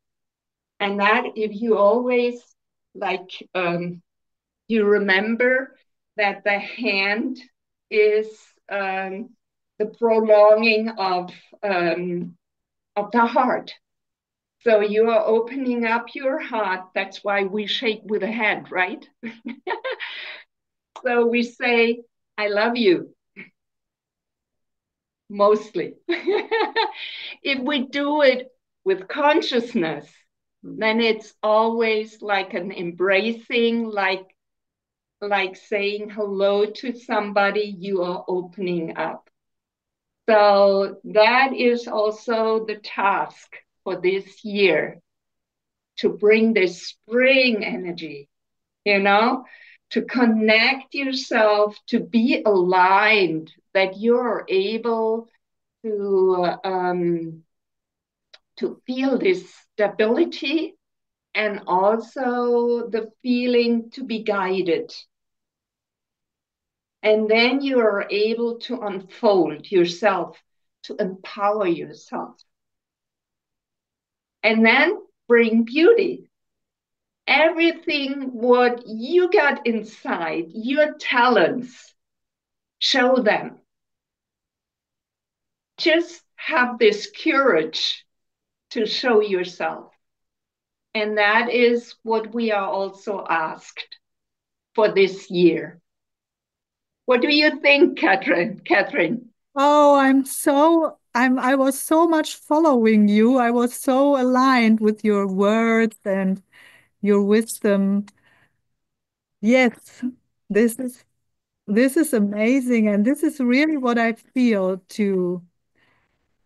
And that if you always you remember that the hand is the prolonging of the heart. So you are opening up your heart. That's why we shake with the head, right? So we say, I love you, mostly. If we do it with consciousness, then it's always like an embracing, like saying hello to somebody, you are opening up. So that is also the task for this year, to bring this spring energy, to connect yourself, to be aligned, that you're able to feel this stability and also the feeling to be guided. And then you are able to unfold yourself, to empower yourself. And then bring beauty. Everything what you got inside, your talents, show them. Just have this courage to show yourself. And that is what we are also asked for this year. What do you think, Kathrin? Oh, I was so much following you. I was so aligned with your words and your wisdom. Yes, this is amazing, and this is really what I feel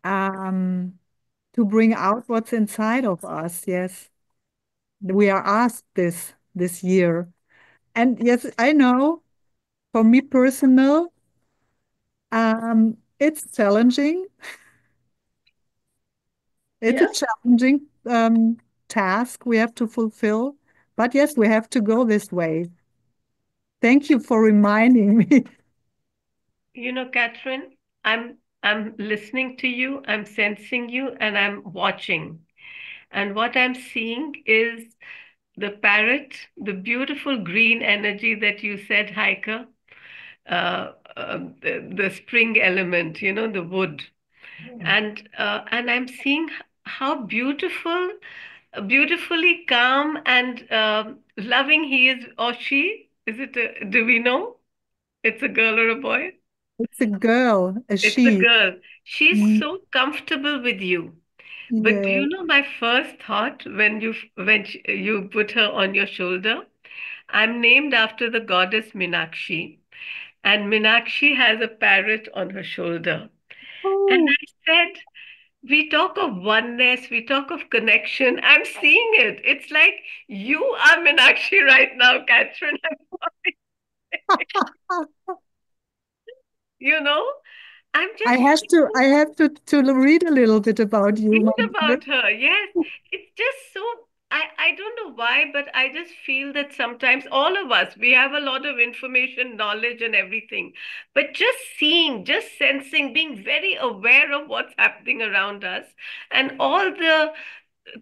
um to bring out what's inside of us. Yes, we are asked this year. And yes, I know for me personal, it's challenging. It's a Yes. challenging task we have to fulfill. But yes, we have to go this way. Thank you for reminding me. Kathrin, I'm listening to you, I'm sensing you, and I'm watching. And what I'm seeing is the parrot, the beautiful green energy that you said, Heike, the spring element, the wood. And I'm seeing how beautifully calm and loving he is, or she. Do we know? It's a girl or a boy? It's a girl, a It's a she. girl. She's Mm, so comfortable with you. But do yeah. you know my first thought you put her on your shoulder? I'm named after the goddess Minakshi, and Minakshi has a parrot on her shoulder. And Oh, I said, we talk of oneness, we talk of connection. I'm seeing it. It's like you are Minakshi right now, Kathrin. You know, I'm I just have to I have to read a little bit about you, my read dear. about her. Yes, it's just so. I don't know why, but I just feel that sometimes all of us, we have a lot of information, knowledge, and everything. But just seeing, just sensing, being very aware of what's happening around us, and all the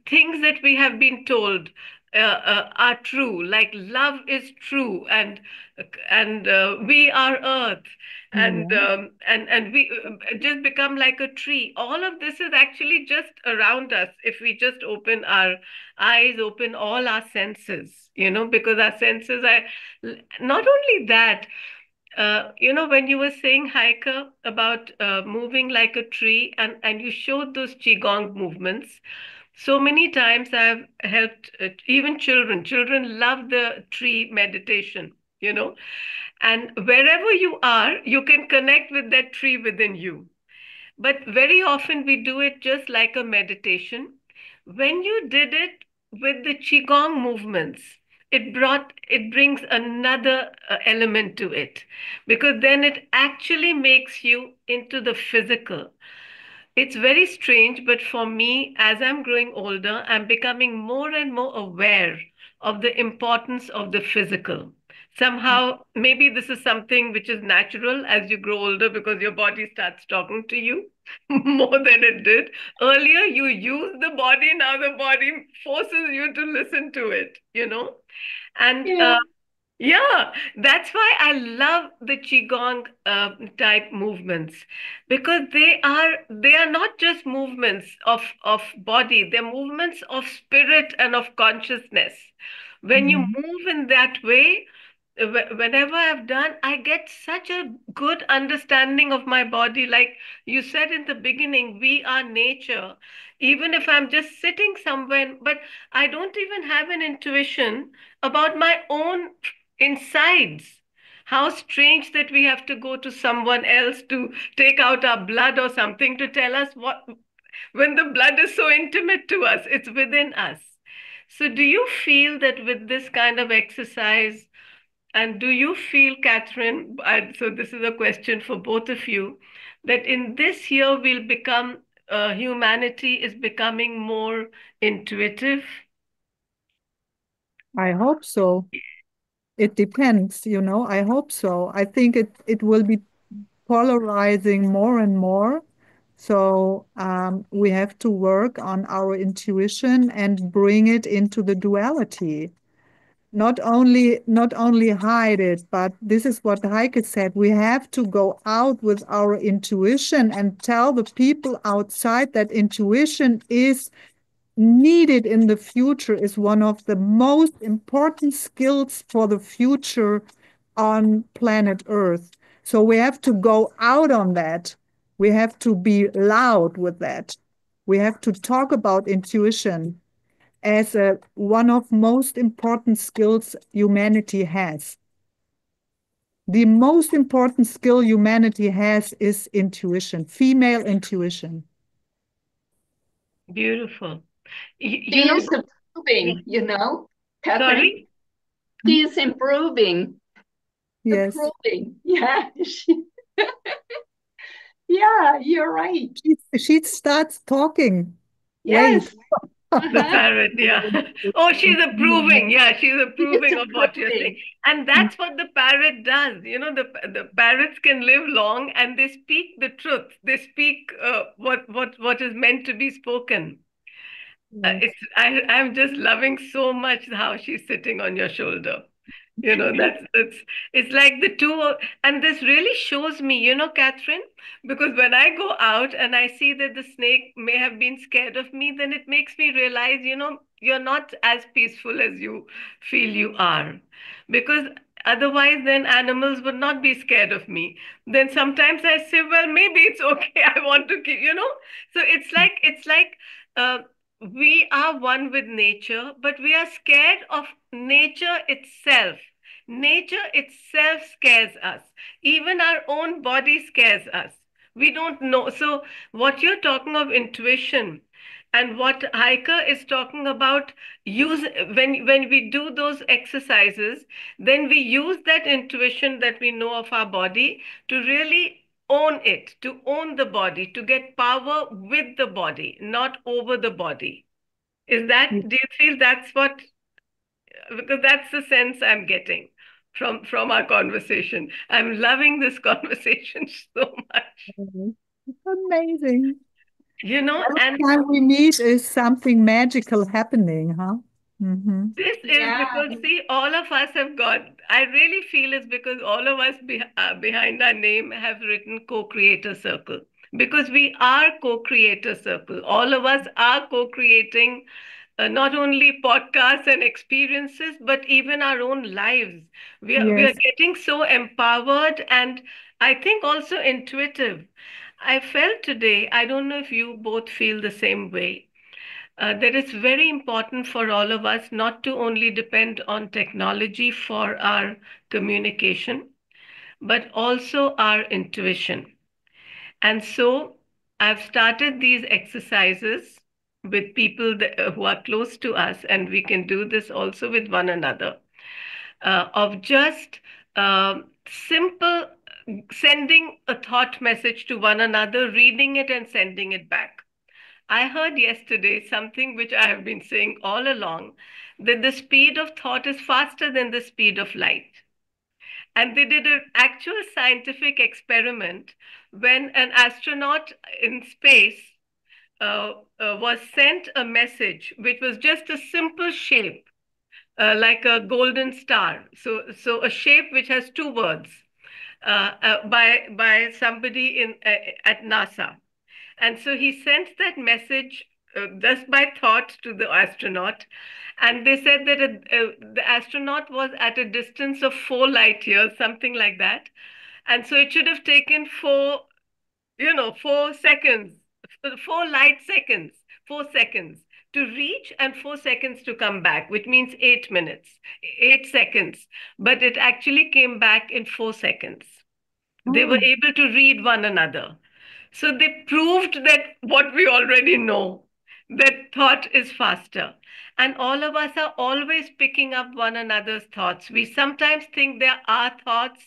things that we have been told are true, like love is true, and we are earth, Yeah. and we just become like a tree. All of this is actually just around us if we just open our eyes, open all our senses, because our senses are not only that. When you were saying, Heike, about moving like a tree, and you showed those Qigong movements, so many times I've helped even children. Children love the tree meditation, and wherever you are, you can connect with that tree within you. But very often we do it just like a meditation. When you did it with the Qigong movements, it brings another element to it, because then it actually makes you into the physical. It's very strange, but for me, as I'm growing older, I'm becoming more and more aware of the importance of the physical. Somehow, maybe this is something which is natural as you grow older because your body starts talking to you more than it did. Earlier, you use the body, now the body forces you to listen to it. And Yeah. yeah, that's why I love the Qigong type movements, because they are not just movements of body, they're movements of spirit and of consciousness. When you Mhm. move in that way, whenever I've done, I get such a good understanding of my body. Like you said in the beginning, we are nature. Even if I'm just sitting somewhere, but I don't even have an intuition about my own insides. How strange that we have to go to someone else to take out our blood or something to tell us what, when the blood is so intimate to us, it's within us. So, do you feel that with this kind of exercise, and do you feel, Kathrin, so this is a question for both of you, that in this year we'll become, humanity is becoming more intuitive? I hope so. It depends, I hope so. I think it will be polarizing more and more. So we have to work on our intuition and bring it into the duality. Not only hide it, but this is what Heike said. We have to go out with our intuition and tell the people outside that intuition is needed in the future, is one of the most important skills for the future on planet Earth. So we have to go out on that. We have to be loud with that. We have to talk about intuition as one of most important skills humanity has. The most important skill humanity has is intuition, female intuition. Beautiful. She You know, is improving, Kathrin. sorry? She is improving, Yes, improving. Yeah, yeah, you're right. she starts talking. Wait. Yes. The Uh-huh. parrot, yeah. Oh, she's approving. Yeah, she's She is approving of what you're saying. improving. And that's what the parrot does. The parrots can live long and they speak the truth. They speak what is meant to be spoken. Yes. I'm just loving so much how she's sitting on your shoulder. That's it's like the two, and this really shows me, Catherine, because when I go out and I see that the snake may have been scared of me, then it makes me realize, you're not as peaceful as you feel you are. Because Otherwise, then animals would not be scared of me. Then sometimes I say, well, maybe it's okay. I want to keep, So it's like uh, we are one with nature, but we are scared of nature itself. Nature itself scares us. Even our own body scares us. We don't know. So what you're talking of intuition and what Heike is talking about, use when we do those exercises, then we use that intuition that we know of our body to really own it, to own the body, to get power with the body, not over the body. Do you feel that's what, because that's the sense I'm getting from our conversation. I'm loving this conversation so much. Amazing. Every And time we meet is something magical happening, huh? Mm-hmm. this is Yeah. because, see, all of us have got, I really feel it's because all of us behind our name have written Co-Creator Circle. Because we are Co-Creator Circle. All of us are co-creating not only podcasts and experiences, but even our own lives. We are Yes. getting so empowered and I think also intuitive. I felt today, I don't know if you both feel the same way, that it's very important for all of us not to only depend on technology for our communication, but also our intuition. And so I've started these exercises with people who are close to us, and we can do this also with one another, of just simple sending a thought message to one another, reading it and sending it back. I heard yesterday something which I have been saying all along, that the speed of thought is faster than the speed of light. And they did an actual scientific experiment when an astronaut in space was sent a message which was just a simple shape, like a golden star. So a shape which has two words, by somebody at NASA. And so he sent that message just by thought to the astronaut. And they said that the astronaut was at a distance of 4 light years, something like that. And so it should have taken 4 seconds, 4 light seconds, 4 seconds to reach and 4 seconds to come back, which means 8 minutes, 8 seconds. But it actually came back in 4 seconds. They were Oh. able to read one another. So they proved that what we already know, that thought is faster. And all of us are always picking up one another's thoughts. We sometimes think they're our thoughts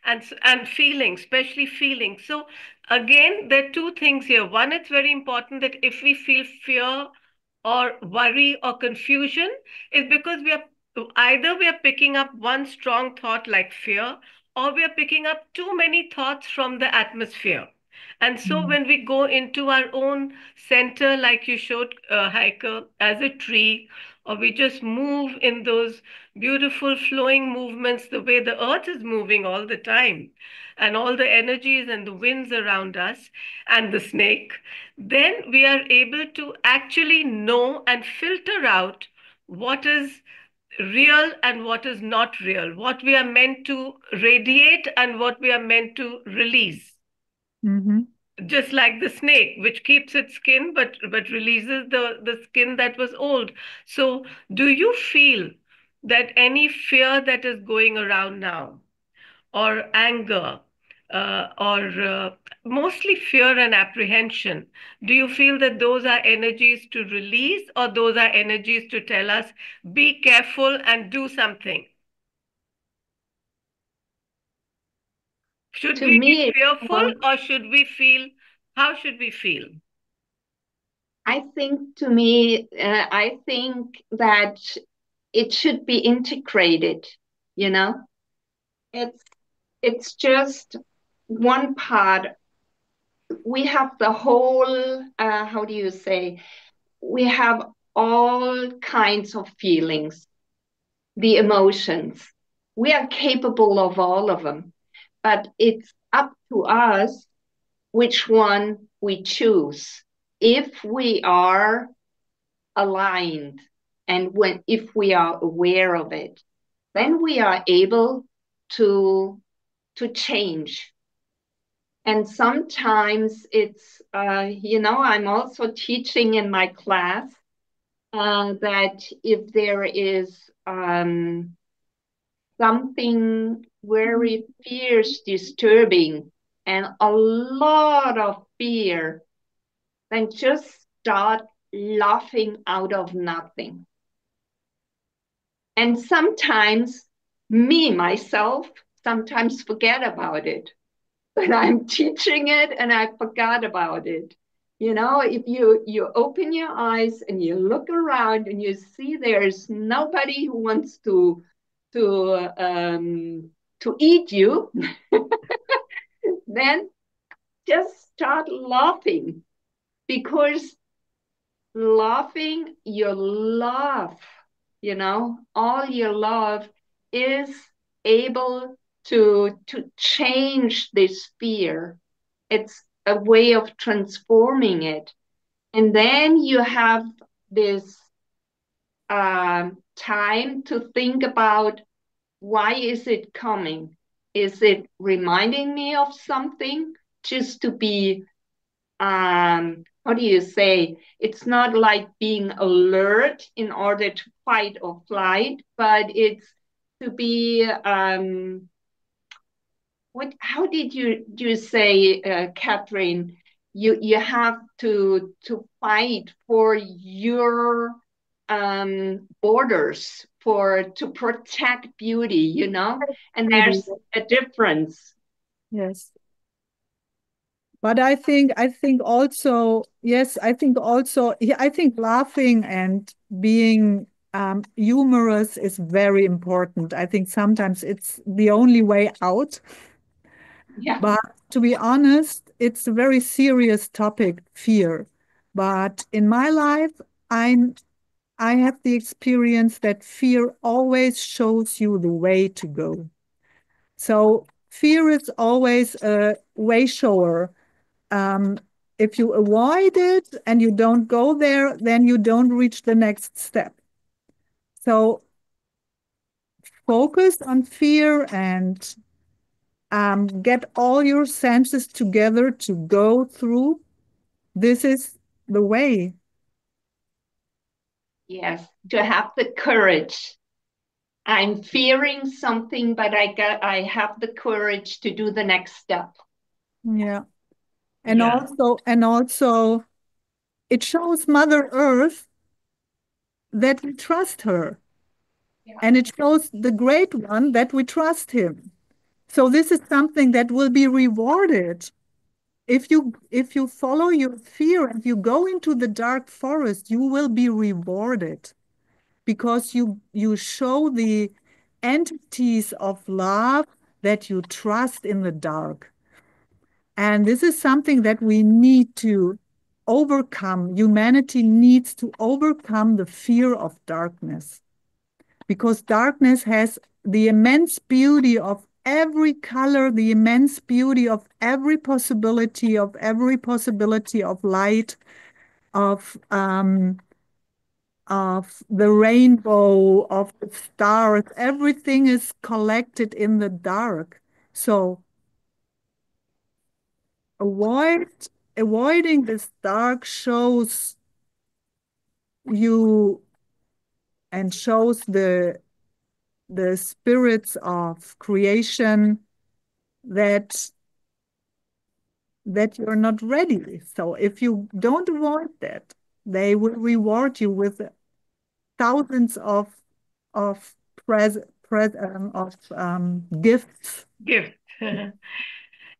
and feelings, especially feelings. So again, there are two things here. One, it's very important that if we feel fear or worry or confusion, is because we are picking up one strong thought like fear, or we are picking up too many thoughts from the atmosphere. And so Mm. when we go into our own center, like you showed, Heike, as a tree, or we just move in those beautiful flowing movements, the way the earth is moving all the time, and all the energies and the winds around us, and the snake, then we are able to actually know and filter out what is real and what is not real, what we are meant to radiate and what we are meant to release. Mm-hmm. Just like the snake, which keeps its skin but releases the skin that was old. So do you feel that any fear that is going around now, or anger, or mostly fear and apprehension, do you feel that those are energies to release, or those are energies to tell us, be careful and do something? Should To we be me, fearful, or should we feel, how should we feel? I think that it should be integrated, you know? It's it's just one part. We have the whole, how do you say? We have all kinds of feelings, the emotions. We are capable of all of them, but it's up to us which one we choose. If we are aligned and if we are aware of it, then we are able to change. And sometimes it's, I'm also teaching in my class that if there is something very fierce, disturbing, and a lot of fear, then just start laughing out of nothing. And sometimes myself, sometimes forget about it. But I'm teaching it and I forgot about it. If you open your eyes and you look around and you see there's nobody who wants to eat you, then just start laughing, because laughing, your love, all your love is able to change this fear. It's a way of transforming it. And then you have this time to think about, why is it coming? Is it reminding me of something? Just to be, how do you say? It's not like being alert in order to fight or flight, but it's to be, how did you say, Kathrin? You have to fight for your borders, to protect beauty, and there's a difference. Yes. But I think also, yes, I think laughing and being humorous is very important. I think sometimes it's the only way out. Yeah. But to be honest, it's a very serious topic, fear. But in my life, I have the experience that fear always shows you the way to go. So fear is always a way shower. If you avoid it and you don't go there, then you don't reach the next step. So focus on fear and get all your senses together to go through. This is the way. Yes, to have the courage. I'm fearing something, but I have the courage to do the next step. Yeah. And also it shows Mother Earth that we trust her. Yeah. And it shows the Great One that we trust him. So this is something that will be rewarded. If you follow your fear and you go into the dark forest, you will be rewarded, because you show the entities of love that you trust in the dark. And this is something that we need to overcome. Humanity needs to overcome the fear of darkness, because darkness has the immense beauty of every color, the immense beauty of every possibility of light, of the rainbow, of the stars. Everything is collected in the dark. So avoiding this dark shows you and shows the spirits of creation that you're not ready. So if you don't avoid that, they will reward you with thousands of gifts. Gift.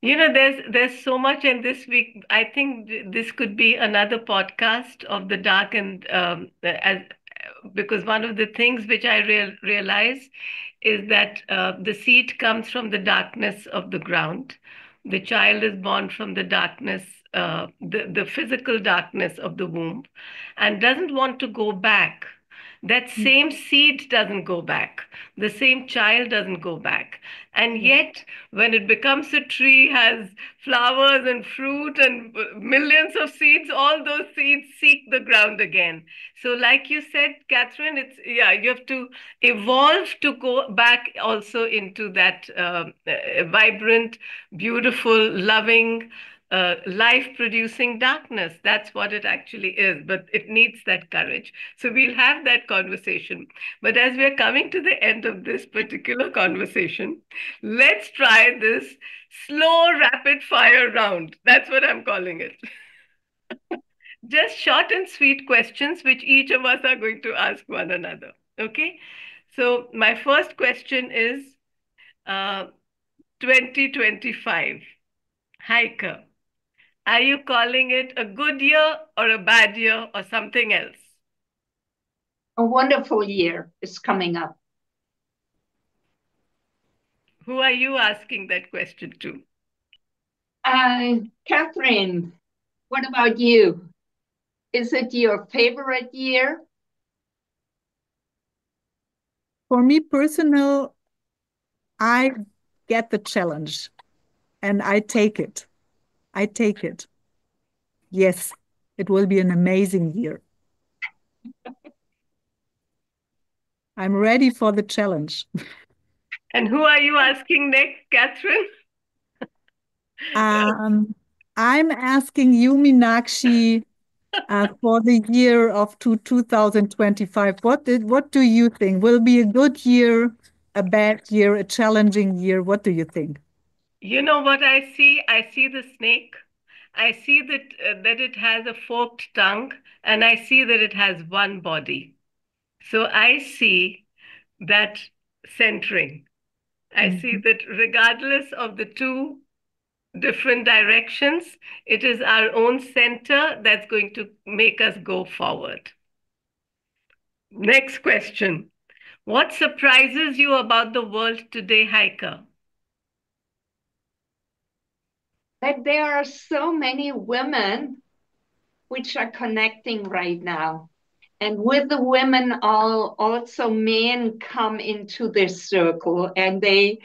There's so much in this week. I think this could be another podcast of the dark, and as because one of the things which I realize is that the seed comes from the darkness of the ground. The child is born from the darkness, the physical darkness of the womb, and doesn't want to go back. that same seed doesn't go back. The same child doesn't go back. And yet, when it becomes a tree, has flowers and fruit and millions of seeds, all those seeds seek the ground again. So, like you said, Kathrin, you have to evolve to go back also into that vibrant, beautiful, loving, life producing darkness. That's what it actually is, but it needs that courage. So we'll have that conversation. But as we're coming to the end of this particular conversation, let's try this slow, rapid fire round. That's what I'm calling it. Just short and sweet questions, which each of us are going to ask one another. Okay? So, my first question is 2025. Heike, are you calling it a good year or a bad year or something else? A wonderful year is coming up. Who are you asking that question to? Kathrin, what about you? Is it your favorite year? For me personal, I get the challenge and I take it. I take it. Yes, it will be an amazing year. I'm ready for the challenge. And who are you asking next, Kathrin? I'm asking you, Meenakshi, for the year of 2025. What do you think? Will be a good year, a bad year, a challenging year? What do you think? You know what I see? I see the snake. I see that it has a forked tongue, and I see that it has one body. So I see that centering. I see that regardless of the two different directions, it is our own center that's going to make us go forward. Next question. What surprises you about the world today, Heike? That there are so many women which are connecting right now. And with the women, also men come into this circle and they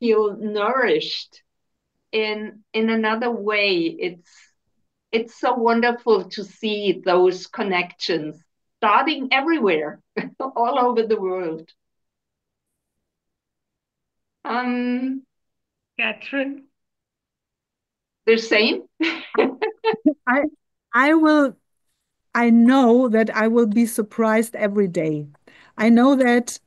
feel nourished in another way. It's so wonderful to see those connections starting everywhere, all over the world. Kathrin? The same? I know that I will be surprised every day. I know that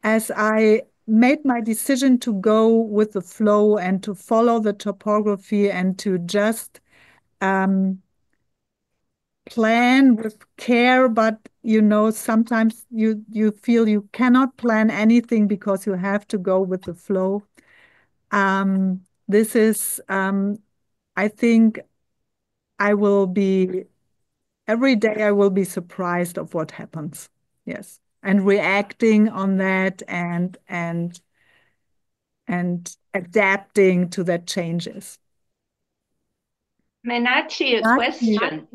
as I made my decision to go with the flow and to follow the topography and to just plan with care, but sometimes you feel you cannot plan anything because you have to go with the flow. This is, I think every day I will be surprised of what happens. Yes. And reacting on that and adapting to that changes. Menachi, a question.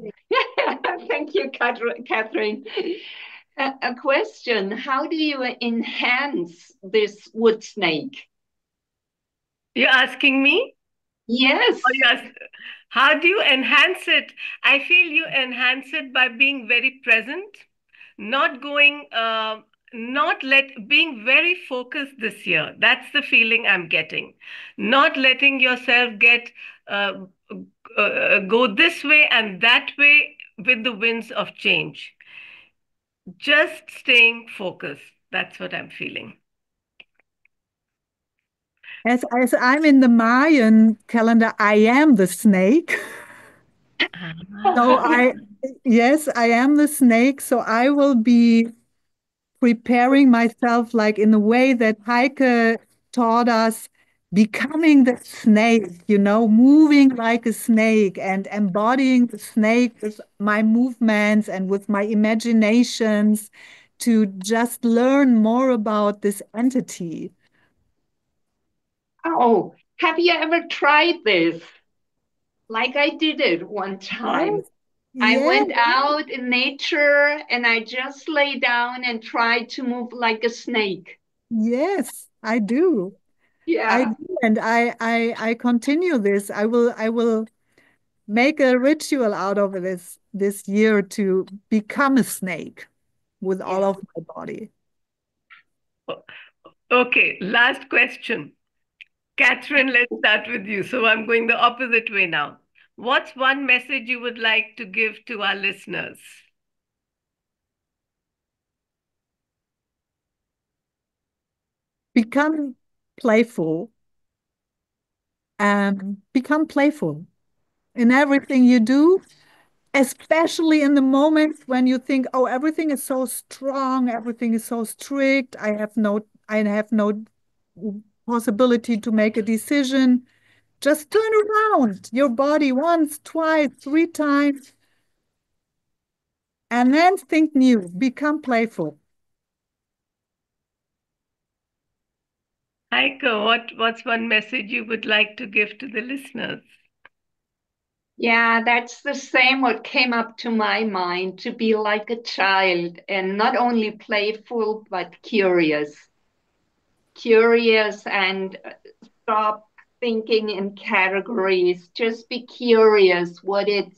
Thank you, Kathrin. A question. How do you enhance this wood snake? You're asking me? Yes. Oh, yes. How do you enhance it? I feel you enhance it by being very present, not going, being very focused this year. That's the feeling I'm getting. Not letting yourself go this way and that way with the winds of change. Just staying focused. That's what I'm feeling. As I'm in the Mayan calendar, I am the snake. Yes, I am the snake. So I will be preparing myself like in a way that Heike taught us, becoming the snake, moving like a snake and embodying the snake with my movements and with my imaginations to just learn more about this entity. Oh, have you ever tried this? Like I did it one time. I Yeah, went out in nature and I just lay down and tried to move like a snake. yes, I do. I Yeah. do, and I continue this. I will make a ritual out of this year to become a snake with all Yeah. of my body. Okay, last question. Kathrin, let's start with you. So I'm going the opposite way now. What's one message you would like to give to our listeners? Become playful and become playful in everything you do, especially in the moments when you think, oh, everything is so strong, everything is so strict, I have no possibility to make a decision. Just turn around your body once, twice, three times, and then think new, become playful. Heike, what's one message you would like to give to the listeners? Yeah, that's the same what came up to my mind, to be like a child and not only playful, but curious. Curious and stop thinking in categories. Just be curious what is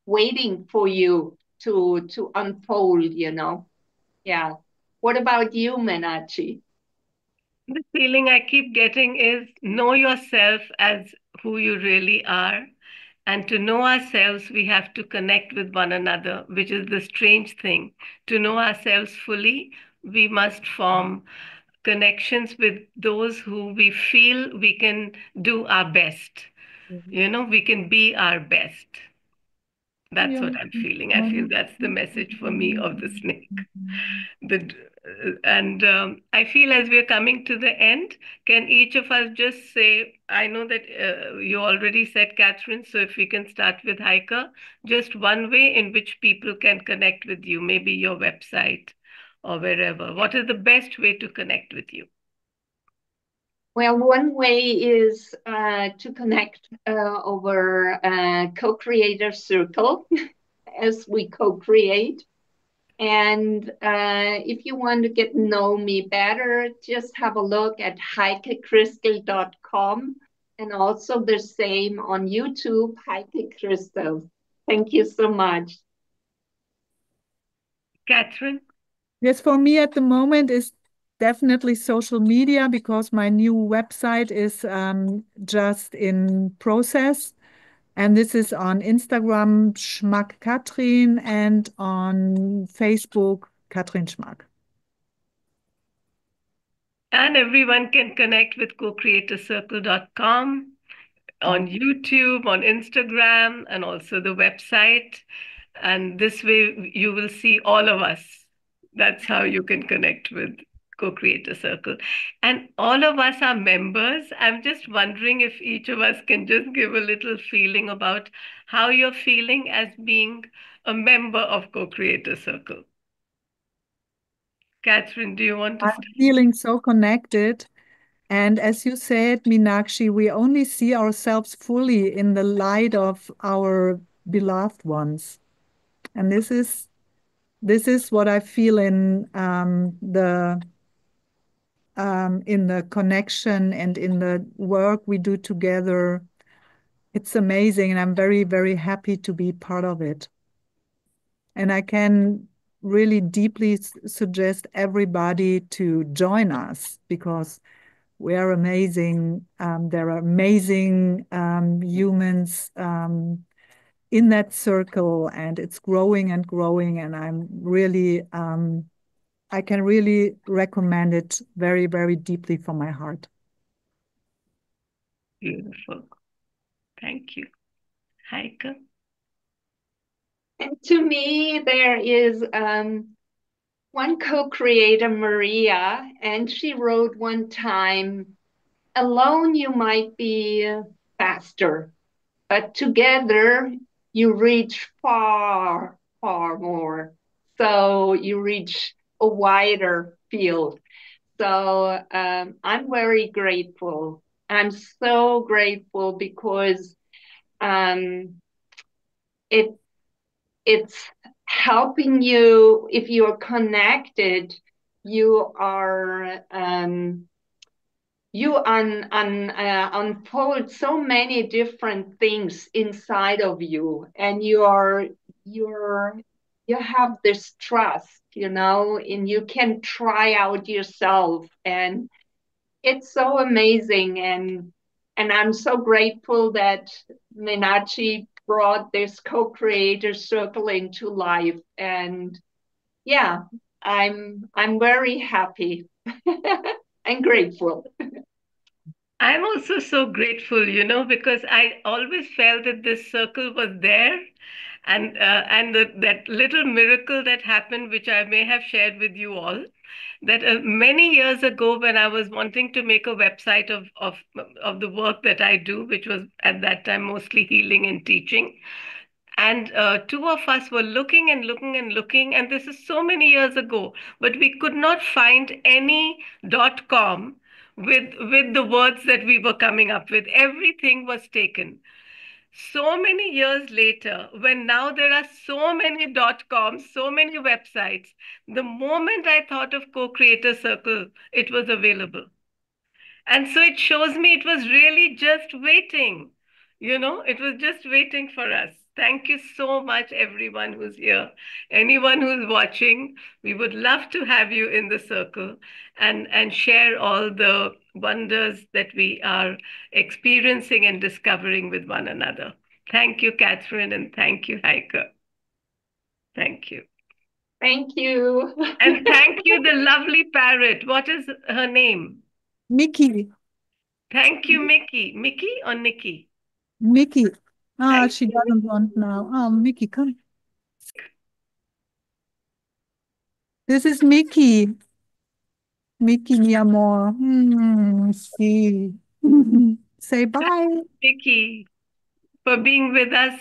waiting for you to unfold, you know. Yeah. What about you, Menachi? The feeling I keep getting is know yourself as who you really are. And to know ourselves, we have to connect with one another, which is the strange thing. To know ourselves fully, we must form connections with those who we feel we can do our best. We can be our best. That's Yeah. what I'm feeling. I feel that's the message for me of the snake. The, and I feel as we're coming to the end, can each of us just say, I know that you already said, Kathrin, so if we can start with Heike, just one way in which people can connect with you, maybe your website or wherever. What is the best way to connect with you? Well, one way is to connect over CoCreator Circle as we co-create. And if you want to get to know me better, just have a look at heikechristel.com and also the same on YouTube, Heike Christel. Thank you so much. Kathrin? Yes, for me at the moment is definitely social media because my new website is just in process. And this is on Instagram, Schmack Kathrin, and on Facebook, Kathrin Schmack. And everyone can connect with CoCreatorCircle.com on YouTube, on Instagram, and also the website. And this way you will see all of us. That's how you can connect with Co-Creator Circle. And all of us are members. I'm just wondering if each of us can just give a little feeling about how you're feeling as being a member of Co-Creator Circle. Kathrin, do you want to I'm start? feeling so connected. And as you said, Meenakshi, we only see ourselves fully in the light of our beloved ones. And this is what I feel in the connection and in the work we do together. It's amazing, and I'm very, very happy to be part of it. And I can really deeply suggest everybody to join us because we are amazing. There are amazing humans in that circle, and it's growing and growing. And I can really recommend it very, very deeply from my heart. Beautiful. Thank you. Heike? And to me, there is one co-creator, Maria, and she wrote one time, alone you might be faster, but together you reach far, far more. So you reach a wider field. So I'm very grateful. I'm so grateful because um, it it's helping you. If you're connected, you are unfold so many different things inside of you, and you have this trust, and you can try out yourself, and it's so amazing. And I'm so grateful that Minachi brought this co-creator circle into life. And yeah, I'm very happy and grateful. I'm also so grateful, because I always felt that this circle was there, and that little miracle that happened, which I may have shared with you all, that many years ago, when I was wanting to make a website of the work that I do, which was at that time mostly healing and teaching, and two of us were looking and looking and looking, and this is so many years ago, but we could not find any .com with the words that we were coming up with. Everything was taken. So many years later, when now there are so many .coms, so many websites, the moment I thought of Co-Creator Circle, it was available. And so it shows me it was really just waiting. It was just waiting for us. Thank you so much, everyone who's here. Anyone who's watching, we would love to have you in the circle and share all the wonders that we are experiencing and discovering with one another. Thank you, Kathrin, and thank you, Heike. Thank you. Thank you. And thank you, the lovely parrot. What is her name? Mickey. Thank you, Mickey. Mickey or Nikki? Mickey. Thank She you. doesn't want now. Oh, Mickey, come. This is Mickey. Mickey, mi amor. See. Say bye. Mickey, for being with us.